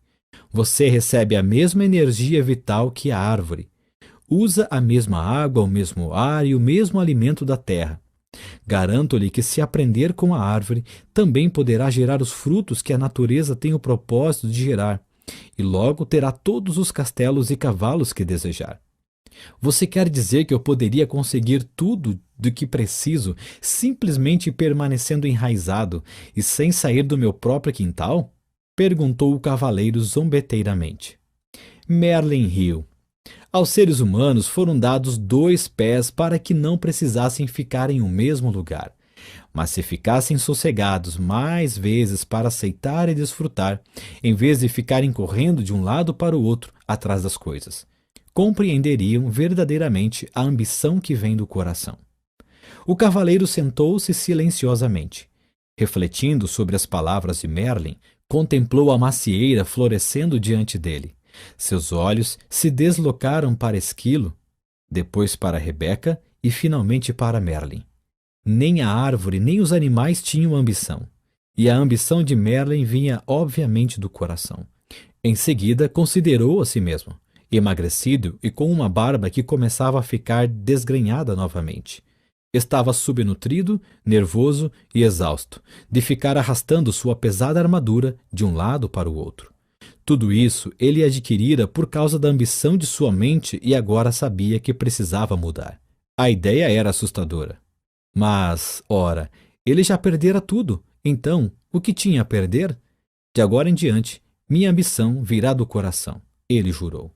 Você recebe a mesma energia vital que a árvore. Usa a mesma água, o mesmo ar e o mesmo alimento da terra. Garanto-lhe que, se aprender com a árvore, também poderá gerar os frutos que a natureza tem o propósito de gerar, e logo terá todos os castelos e cavalos que desejar. Você quer dizer que eu poderia conseguir tudo do que preciso simplesmente permanecendo enraizado e sem sair do meu próprio quintal? Perguntou o cavaleiro zombeteiramente. Merlin riu. Aos seres humanos foram dados 2 pés para que não precisassem ficar em um mesmo lugar. Mas se ficassem sossegados mais vezes para aceitar e desfrutar, em vez de ficarem correndo de um lado para o outro atrás das coisas, compreenderiam verdadeiramente a ambição que vem do coração. O cavaleiro sentou-se silenciosamente. Refletindo sobre as palavras de Merlin, contemplou a macieira florescendo diante dele. Seus olhos se deslocaram para Esquilo, depois para Rebeca e finalmente para Merlin. Nem a árvore nem os animais tinham ambição, e a ambição de Merlin vinha obviamente do coração. Em seguida, considerou a si mesmo, emagrecido e com uma barba que começava a ficar desgrenhada novamente. Estava subnutrido, nervoso e exausto, de ficar arrastando sua pesada armadura de um lado para o outro. Tudo isso ele adquirira por causa da ambição de sua mente e agora sabia que precisava mudar. A ideia era assustadora. Mas, ora, ele já perdera tudo, então, o que tinha a perder? De agora em diante, minha ambição virá do coração, ele jurou.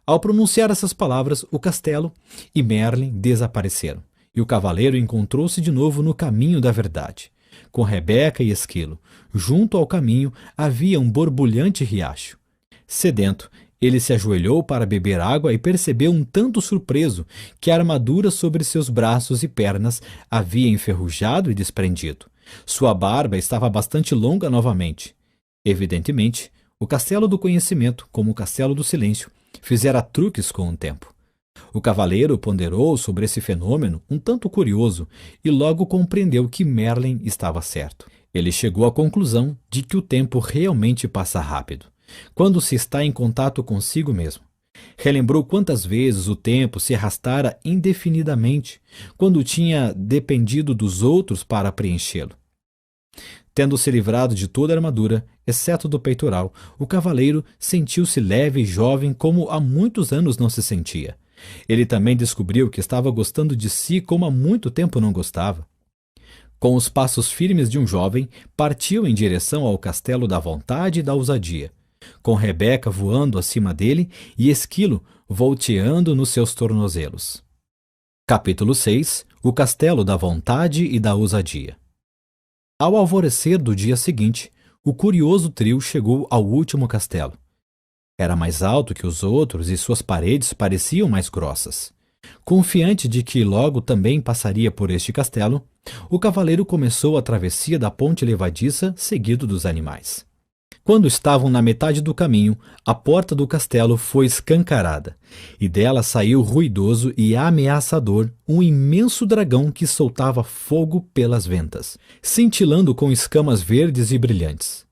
Ao pronunciar essas palavras, o castelo e Merlin desapareceram, e o cavaleiro encontrou-se de novo no caminho da verdade. Com Rebeca e Esquilo, junto ao caminho havia um borbulhante riacho. Sedento, ele se ajoelhou para beber água e percebeu um tanto surpreso que a armadura sobre seus braços e pernas havia enferrujado e desprendido. Sua barba estava bastante longa novamente. Evidentemente, o castelo do conhecimento, como o castelo do silêncio, fizera truques com o tempo. O cavaleiro ponderou sobre esse fenômeno um tanto curioso e logo compreendeu que Merlin estava certo. Ele chegou à conclusão de que o tempo realmente passa rápido, quando se está em contato consigo mesmo. Relembrou quantas vezes o tempo se arrastara indefinidamente, quando tinha dependido dos outros para preenchê-lo. Tendo se livrado de toda a armadura, exceto do peitoral, o cavaleiro sentiu-se leve e jovem como há muitos anos não se sentia. Ele também descobriu que estava gostando de si como há muito tempo não gostava. Com os passos firmes de um jovem, partiu em direção ao castelo da vontade e da ousadia, com Rebeca voando acima dele e Esquilo volteando nos seus tornozelos. Capítulo 6. O castelo da vontade e da ousadia. Ao alvorecer do dia seguinte, o curioso trio chegou ao último castelo. Era mais alto que os outros e suas paredes pareciam mais grossas. Confiante de que logo também passaria por este castelo, o cavaleiro começou a travessia da ponte levadiça, seguido dos animais. Quando estavam na metade do caminho, a porta do castelo foi escancarada, e dela saiu ruidoso e ameaçador um imenso dragão que soltava fogo pelas ventas, cintilando com escamas verdes e brilhantes.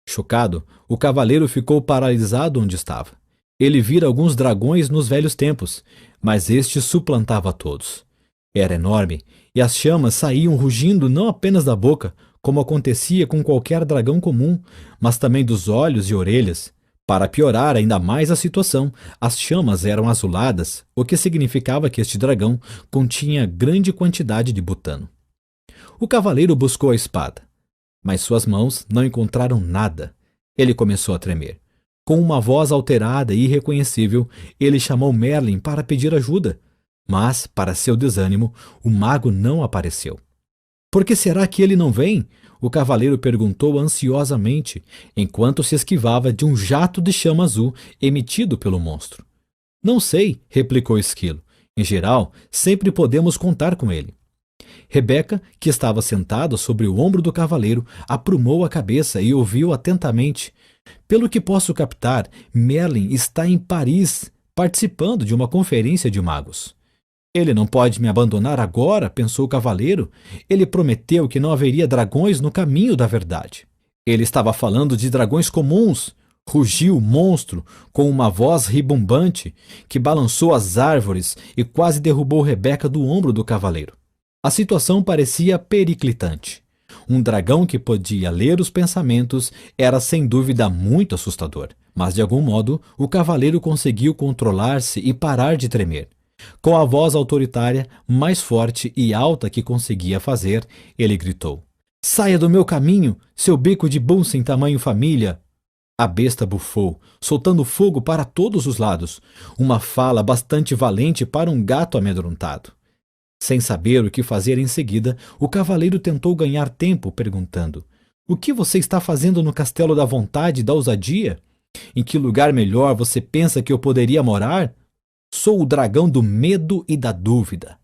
Chocado, o cavaleiro ficou paralisado onde estava. Ele vira alguns dragões nos velhos tempos, mas este suplantava todos. Era enorme, e as chamas saíam rugindo não apenas da boca, como acontecia com qualquer dragão comum, mas também dos olhos e orelhas. Para piorar ainda mais a situação, as chamas eram azuladas, o que significava que este dragão continha grande quantidade de butano. O cavaleiro buscou a espada, mas suas mãos não encontraram nada. Ele começou a tremer. Com uma voz alterada e irreconhecível, ele chamou Merlin para pedir ajuda. Mas, para seu desânimo, o mago não apareceu. Por que será que ele não vem? O cavaleiro perguntou ansiosamente, enquanto se esquivava de um jato de chama azul emitido pelo monstro. Não sei, replicou o esquilo. Em geral, sempre podemos contar com ele. Rebeca, que estava sentada sobre o ombro do cavaleiro, aprumou a cabeça e ouviu atentamente. Pelo que posso captar, Merlin está em Paris, participando de uma conferência de magos. Ele não pode me abandonar agora, pensou o cavaleiro. Ele prometeu que não haveria dragões no caminho da verdade. Ele estava falando de dragões comuns. Rugiu o monstro com uma voz ribombante que balançou as árvores e quase derrubou Rebeca do ombro do cavaleiro. A situação parecia periclitante. Um dragão que podia ler os pensamentos era sem dúvida muito assustador, mas de algum modo o cavaleiro conseguiu controlar-se e parar de tremer. Com a voz autoritária, mais forte e alta que conseguia fazer, ele gritou: "Saia do meu caminho, seu bico de bum sem tamanho família!" A besta bufou, soltando fogo para todos os lados, uma fala bastante valente para um gato amedrontado. Sem saber o que fazer em seguida, o cavaleiro tentou ganhar tempo, perguntando: "O que você está fazendo no castelo da vontade e da ousadia? Em que lugar melhor você pensa que eu poderia morar? Sou o dragão do medo e da dúvida."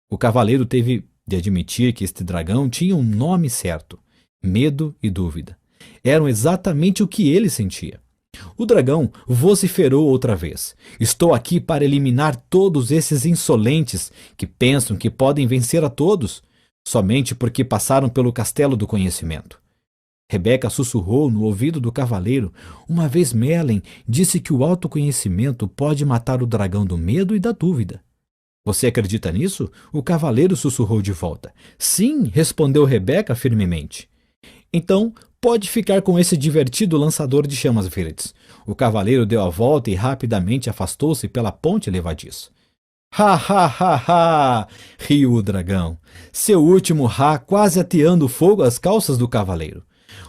O cavaleiro teve de admitir que este dragão tinha um nome certo: medo e dúvida. Eram exatamente o que ele sentia. O dragão vociferou outra vez: "Estou aqui para eliminar todos esses insolentes que pensam que podem vencer a todos, somente porque passaram pelo castelo do conhecimento." Rebeca sussurrou no ouvido do cavaleiro: "Uma vez Merlin disse que o autoconhecimento pode matar o dragão do medo e da dúvida." "Você acredita nisso?" O cavaleiro sussurrou de volta. "Sim", respondeu Rebeca firmemente. "Então, pode ficar com esse divertido lançador de chamas verdes." O cavaleiro deu a volta e rapidamente afastou-se pela ponte levadiça. "Ha, ha, ha, ha!" riu o dragão. Seu último ha quase ateando fogo às calças do cavaleiro.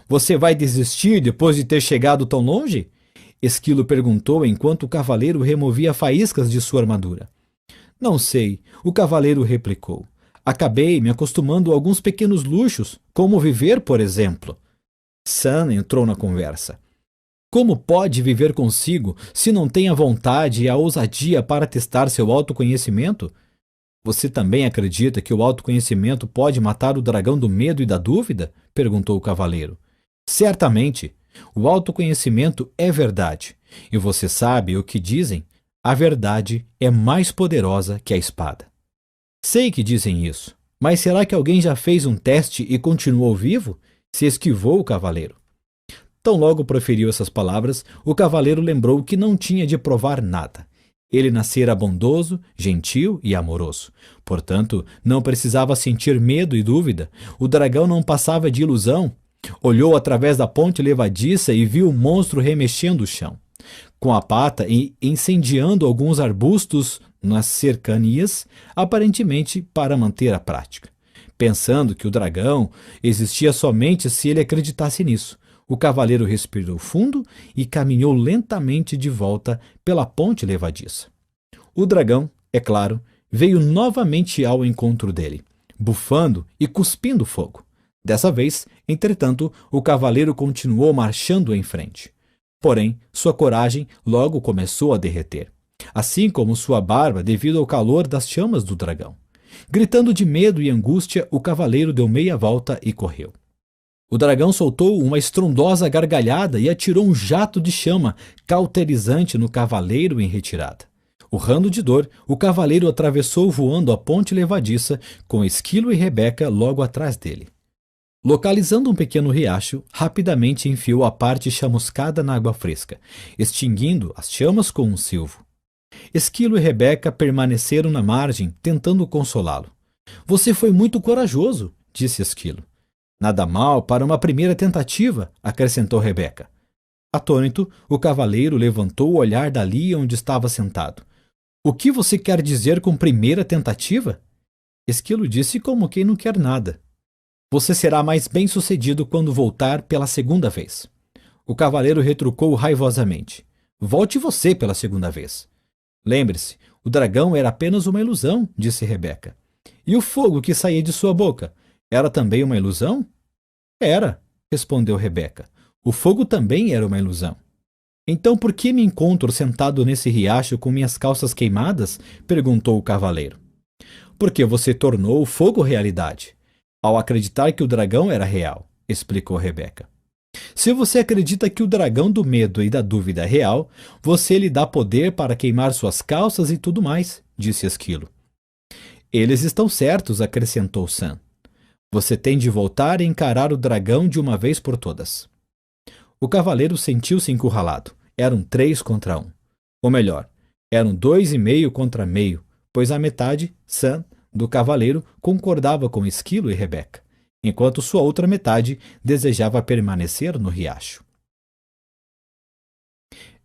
"Você vai desistir depois de ter chegado tão longe?" Esquilo perguntou enquanto o cavaleiro removia faíscas de sua armadura. "Não sei", o cavaleiro replicou. "Acabei me acostumando a alguns pequenos luxos, como viver, por exemplo." Sam entrou na conversa. "Como pode viver consigo se não tem a vontade e a ousadia para testar seu autoconhecimento? Você também acredita que o autoconhecimento pode matar o dragão do medo e da dúvida?" perguntou o cavaleiro. "Certamente. O autoconhecimento é verdade. E você sabe o que dizem? A verdade é mais poderosa que a espada." "Sei que dizem isso, mas será que alguém já fez um teste e continuou vivo?" Se esquivou o cavaleiro. Tão logo proferiu essas palavras, o cavaleiro lembrou que não tinha de provar nada. Ele nascera bondoso, gentil e amoroso. Portanto, não precisava sentir medo e dúvida. O dragão não passava de ilusão. Olhou através da ponte levadiça e viu o monstro remexendo o chão, com a pata e incendiando alguns arbustos nas cercanias, aparentemente para manter a prática. Pensando que o dragão existia somente se ele acreditasse nisso, o cavaleiro respirou fundo e caminhou lentamente de volta pela ponte levadiça. O dragão, é claro, veio novamente ao encontro dele, bufando e cuspindo fogo. Dessa vez, entretanto, o cavaleiro continuou marchando em frente. Porém, sua coragem logo começou a derreter, assim como sua barba devido ao calor das chamas do dragão. Gritando de medo e angústia, o cavaleiro deu meia volta e correu. O dragão soltou uma estrondosa gargalhada e atirou um jato de chama cauterizante no cavaleiro em retirada. Urrando de dor, o cavaleiro atravessou voando a ponte levadiça, com Esquilo e Rebeca logo atrás dele. Localizando um pequeno riacho, rapidamente enfiou a parte chamuscada na água fresca, extinguindo as chamas com um silvo. Esquilo e Rebeca permaneceram na margem, tentando consolá-lo. Você foi muito corajoso, disse Esquilo. Nada mal para uma primeira tentativa, acrescentou Rebeca. Atônito, o cavaleiro levantou o olhar dali onde estava sentado. O que você quer dizer com primeira tentativa? Esquilo disse como quem não quer nada. Você será mais bem-sucedido quando voltar pela segunda vez. O cavaleiro retrucou raivosamente. Volte você pela segunda vez. Lembre-se, o dragão era apenas uma ilusão, disse Rebeca. E o fogo que saía de sua boca era também uma ilusão? Era, respondeu Rebeca. O fogo também era uma ilusão. Então por que me encontro sentado nesse riacho com minhas calças queimadas? Perguntou o cavaleiro. Porque você tornou o fogo realidade, ao acreditar que o dragão era real, explicou Rebeca. Se você acredita que o dragão do medo e da dúvida é real, você lhe dá poder para queimar suas calças e tudo mais, disse Esquilo. Eles estão certos, acrescentou Sam. Você tem de voltar e encarar o dragão de uma vez por todas. O cavaleiro sentiu-se encurralado. Eram 3 contra 1. Ou melhor, eram 2,5 contra meio, pois a metade, Sam, do cavaleiro concordava com Esquilo e Rebeca, enquanto sua outra metade desejava permanecer no riacho.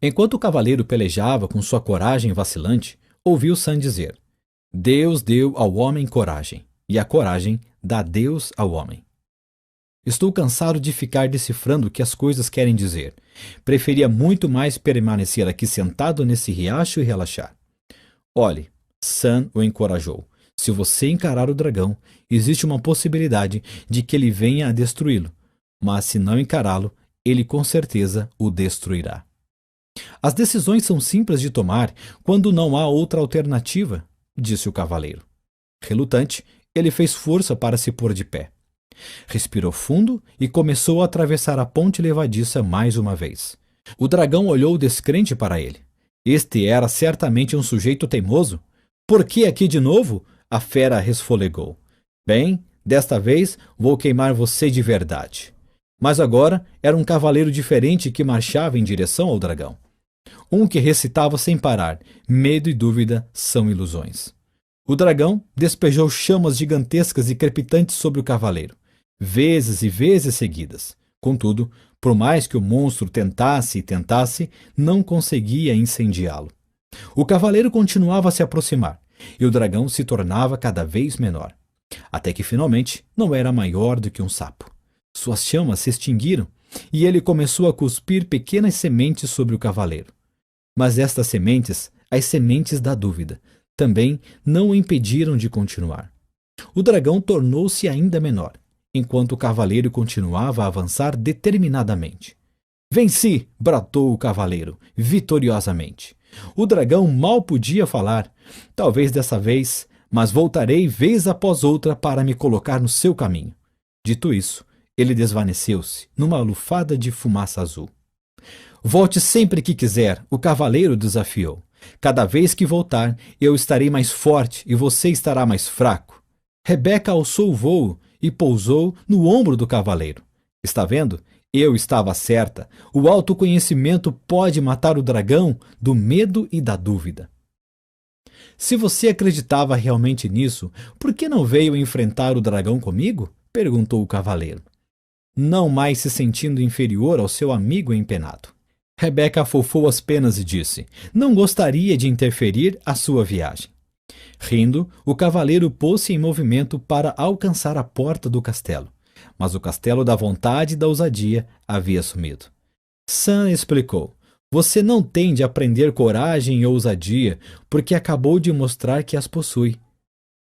Enquanto o cavaleiro pelejava com sua coragem vacilante, ouviu Sam dizer: Deus deu ao homem coragem, e a coragem dá Deus ao homem. Estou cansado de ficar decifrando o que as coisas querem dizer. Preferia muito mais permanecer aqui sentado nesse riacho e relaxar. Olhe, Sam o encorajou. Se você encarar o dragão, existe uma possibilidade de que ele venha a destruí-lo. Mas se não encará-lo, ele com certeza o destruirá. As decisões são simples de tomar quando não há outra alternativa, disse o cavaleiro. Relutante, ele fez força para se pôr de pé. Respirou fundo e começou a atravessar a ponte levadiça mais uma vez. O dragão olhou descrente para ele. Este era certamente um sujeito teimoso. Por que aqui de novo? A fera resfolegou. Bem, desta vez vou queimar você de verdade. Mas agora era um cavaleiro diferente que marchava em direção ao dragão. Um que recitava sem parar: medo e dúvida são ilusões. O dragão despejou chamas gigantescas e crepitantes sobre o cavaleiro, vezes e vezes seguidas. Contudo, por mais que o monstro tentasse e tentasse, não conseguia incendiá-lo. O cavaleiro continuava a se aproximar, e o dragão se tornava cada vez menor, até que finalmente não era maior do que um sapo. Suas chamas se extinguiram, e ele começou a cuspir pequenas sementes sobre o cavaleiro. Mas estas sementes, as sementes da dúvida, também não o impediram de continuar. O dragão tornou-se ainda menor, enquanto o cavaleiro continuava a avançar determinadamente. Venci! Bradou o cavaleiro, vitoriosamente. O dragão mal podia falar. Talvez dessa vez, mas voltarei vez após outra para me colocar no seu caminho. Dito isso, ele desvaneceu-se numa lufada de fumaça azul. Volte sempre que quiser, o cavaleiro desafiou. Cada vez que voltar, eu estarei mais forte e você estará mais fraco. Rebeca alçou o vôo e pousou no ombro do cavaleiro. Está vendo? Eu estava certa. O autoconhecimento pode matar o dragão do medo e da dúvida. Se você acreditava realmente nisso, por que não veio enfrentar o dragão comigo? Perguntou o cavaleiro, não mais se sentindo inferior ao seu amigo empenado. Rebeca afofou as penas e disse: não gostaria de interferir a sua viagem. Rindo, o cavaleiro pôs-se em movimento para alcançar a porta do castelo. Mas o castelo da vontade e da ousadia havia sumido. Sam explicou: você não tem de aprender coragem e ousadia, porque acabou de mostrar que as possui.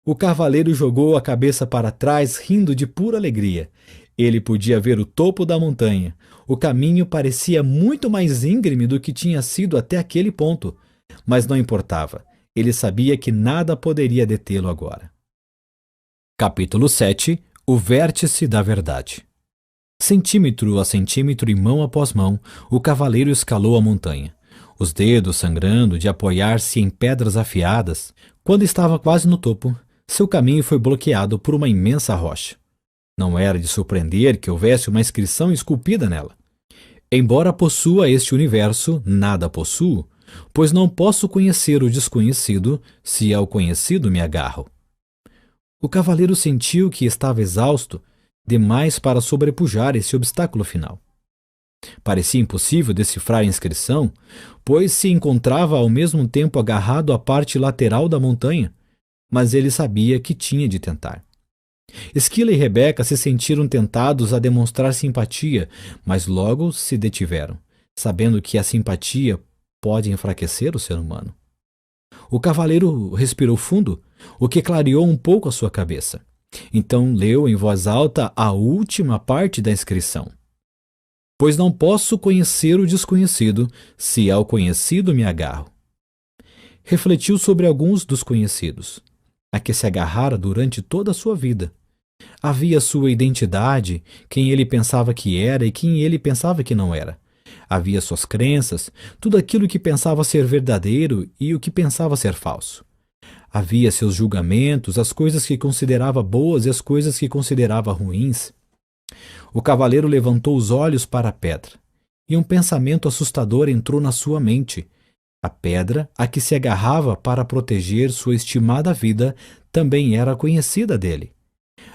O cavaleiro jogou a cabeça para trás, rindo de pura alegria. Ele podia ver o topo da montanha. O caminho parecia muito mais íngreme do que tinha sido até aquele ponto, mas não importava. Ele sabia que nada poderia detê-lo agora. Capítulo 7. O vértice da verdade. Centímetro a centímetro e mão após mão, o cavaleiro escalou a montanha, os dedos sangrando de apoiar-se em pedras afiadas. Quando estava quase no topo, seu caminho foi bloqueado por uma imensa rocha. Não era de surpreender que houvesse uma inscrição esculpida nela. Embora possua este universo, nada possuo, pois não posso conhecer o desconhecido, se ao conhecido me agarro. O cavaleiro sentiu que estava exausto demais para sobrepujar esse obstáculo final. Parecia impossível decifrar a inscrição, pois se encontrava ao mesmo tempo agarrado à parte lateral da montanha, mas ele sabia que tinha de tentar. Esquila e Rebeca se sentiram tentados a demonstrar simpatia, mas logo se detiveram, sabendo que a simpatia pode enfraquecer o ser humano. O cavaleiro respirou fundo, o que clareou um pouco a sua cabeça. Então leu em voz alta a última parte da inscrição. Pois não posso conhecer o desconhecido, se ao conhecido me agarro. Refletiu sobre alguns dos conhecidos, a que se agarrara durante toda a sua vida. Havia sua identidade, quem ele pensava que era e quem ele pensava que não era. Havia suas crenças, tudo aquilo que pensava ser verdadeiro e o que pensava ser falso. Havia seus julgamentos, as coisas que considerava boas e as coisas que considerava ruins. O cavaleiro levantou os olhos para a pedra, e um pensamento assustador entrou na sua mente. A pedra a que se agarrava para proteger sua estimada vida também era conhecida dele.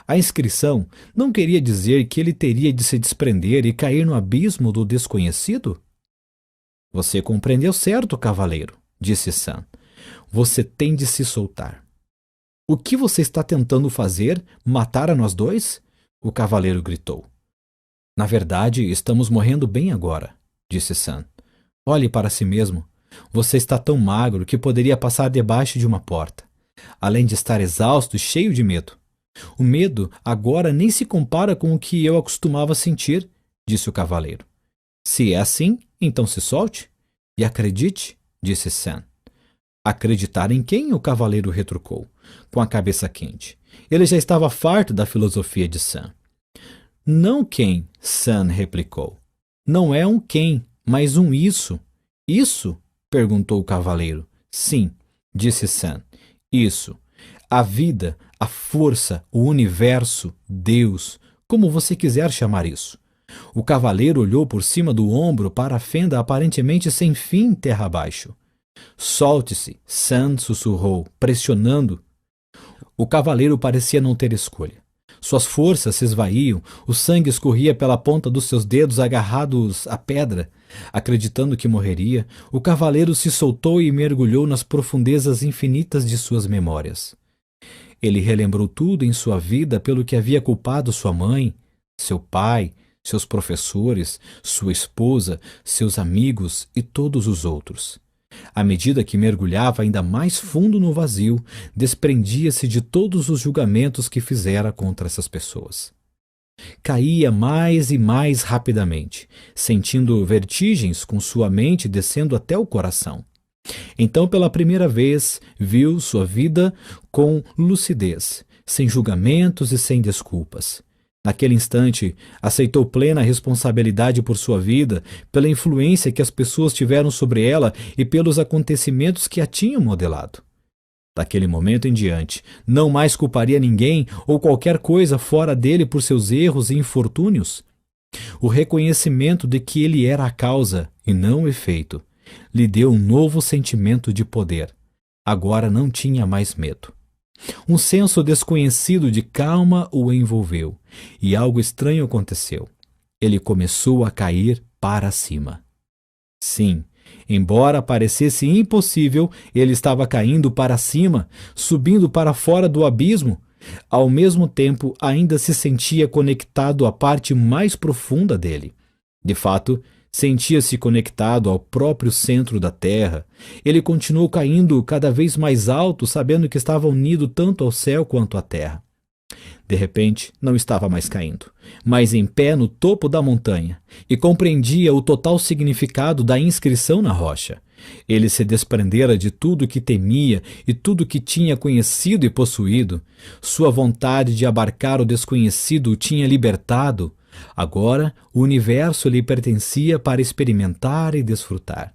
A inscrição não queria dizer que ele teria de se desprender e cair no abismo do desconhecido? Você compreendeu certo, cavaleiro, disse Sam. Você tem de se soltar. O que você está tentando fazer? Matar a nós dois? O cavaleiro gritou. Na verdade, estamos morrendo bem agora, disse Sam. Olhe para si mesmo. Você está tão magro que poderia passar debaixo de uma porta, além de estar exausto e cheio de medo. O medo agora nem se compara com o que eu acostumava sentir, disse o cavaleiro. Se é assim, então se solte. E acredite, disse Sam. Acreditar em quem? O cavaleiro retrucou, com a cabeça quente. Ele já estava farto da filosofia de Sam. Não quem, Sam replicou. Não é um quem, mas um isso. Isso? Perguntou o cavaleiro. Sim, disse Sam. Isso. A vida, a força, o universo, Deus, como você quiser chamar isso. O cavaleiro olhou por cima do ombro para a fenda aparentemente sem fim terra abaixo. Solte-se, Sam sussurrou, pressionando. O cavaleiro parecia não ter escolha. Suas forças se esvaíam, o sangue escorria pela ponta dos seus dedos agarrados à pedra. Acreditando que morreria, o cavaleiro se soltou e mergulhou nas profundezas infinitas de suas memórias. Ele relembrou tudo em sua vida pelo que havia culpado sua mãe, seu pai, seus professores, sua esposa, seus amigos e todos os outros. À medida que mergulhava ainda mais fundo no vazio, desprendia-se de todos os julgamentos que fizera contra essas pessoas. Caía mais e mais rapidamente, sentindo vertigens com sua mente descendo até o coração. Então, pela primeira vez, viu sua vida com lucidez, sem julgamentos e sem desculpas. Naquele instante, aceitou plena responsabilidade por sua vida, pela influência que as pessoas tiveram sobre ela e pelos acontecimentos que a tinham modelado. Daquele momento em diante, não mais culparia ninguém ou qualquer coisa fora dele por seus erros e infortúnios. O reconhecimento de que ele era a causa e não o efeito lhe deu um novo sentimento de poder. Agora não tinha mais medo. Um senso desconhecido de calma o envolveu, e algo estranho aconteceu. Ele começou a cair para cima. Sim, embora parecesse impossível, ele estava caindo para cima, subindo para fora do abismo. Ao mesmo tempo, ainda se sentia conectado à parte mais profunda dele. De fato, sentia-se conectado ao próprio centro da Terra. Ele continuou caindo cada vez mais alto, sabendo que estava unido tanto ao céu quanto à Terra. De repente, não estava mais caindo, mas em pé no topo da montanha, e compreendia o total significado da inscrição na rocha. Ele se desprendera de tudo que temia e tudo que tinha conhecido e possuído. Sua vontade de abarcar o desconhecido o tinha libertado. Agora, o universo lhe pertencia para experimentar e desfrutar.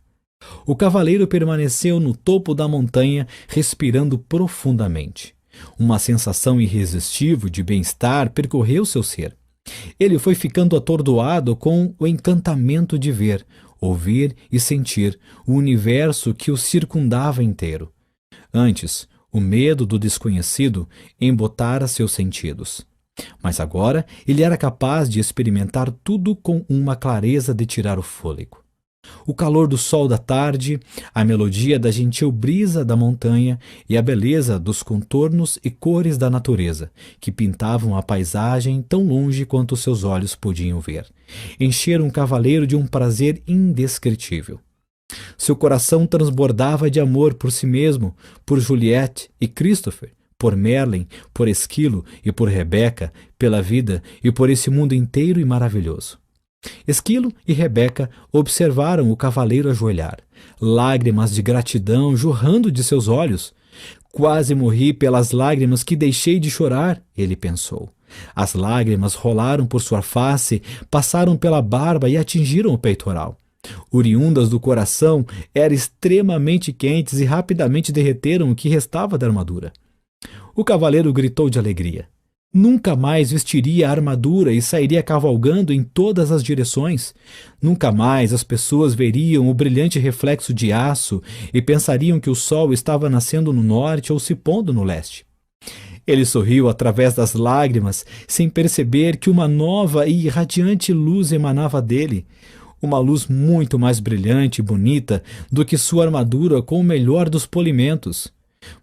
O cavaleiro permaneceu no topo da montanha, respirando profundamente. Uma sensação irresistível de bem-estar percorreu seu ser. Ele foi ficando atordoado com o encantamento de ver, ouvir e sentir o universo que o circundava inteiro. Antes, o medo do desconhecido embotara seus sentidos. Mas agora ele era capaz de experimentar tudo com uma clareza de tirar o fôlego. O calor do sol da tarde, a melodia da gentil brisa da montanha e a beleza dos contornos e cores da natureza, que pintavam a paisagem tão longe quanto seus olhos podiam ver, encheram o cavaleiro de um prazer indescritível. Seu coração transbordava de amor por si mesmo, por Juliette e Christopher, por Merlin, por Esquilo e por Rebeca, pela vida e por esse mundo inteiro e maravilhoso. Esquilo e Rebeca observaram o cavaleiro ajoelhar, lágrimas de gratidão jorrando de seus olhos. Quase morri pelas lágrimas que deixei de chorar, ele pensou. As lágrimas rolaram por sua face, passaram pela barba e atingiram o peitoral. Oriundas do coração, eram extremamente quentes e rapidamente derreteram o que restava da armadura. O cavaleiro gritou de alegria. Nunca mais vestiria a armadura e sairia cavalgando em todas as direções. Nunca mais as pessoas veriam o brilhante reflexo de aço e pensariam que o sol estava nascendo no norte ou se pondo no leste. Ele sorriu através das lágrimas, sem perceber que uma nova e radiante luz emanava dele. Uma luz muito mais brilhante e bonita do que sua armadura com o melhor dos polimentos.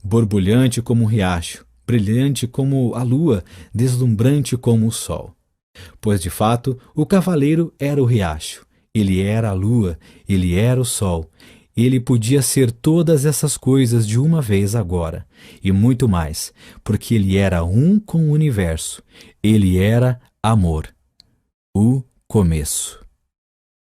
Borbulhante como um riacho, brilhante como a lua, deslumbrante como o sol. Pois, de fato, o cavaleiro era o riacho, ele era a lua, ele era o sol. Ele podia ser todas essas coisas de uma vez agora, e muito mais, porque ele era um com o universo. Ele era amor. O começo.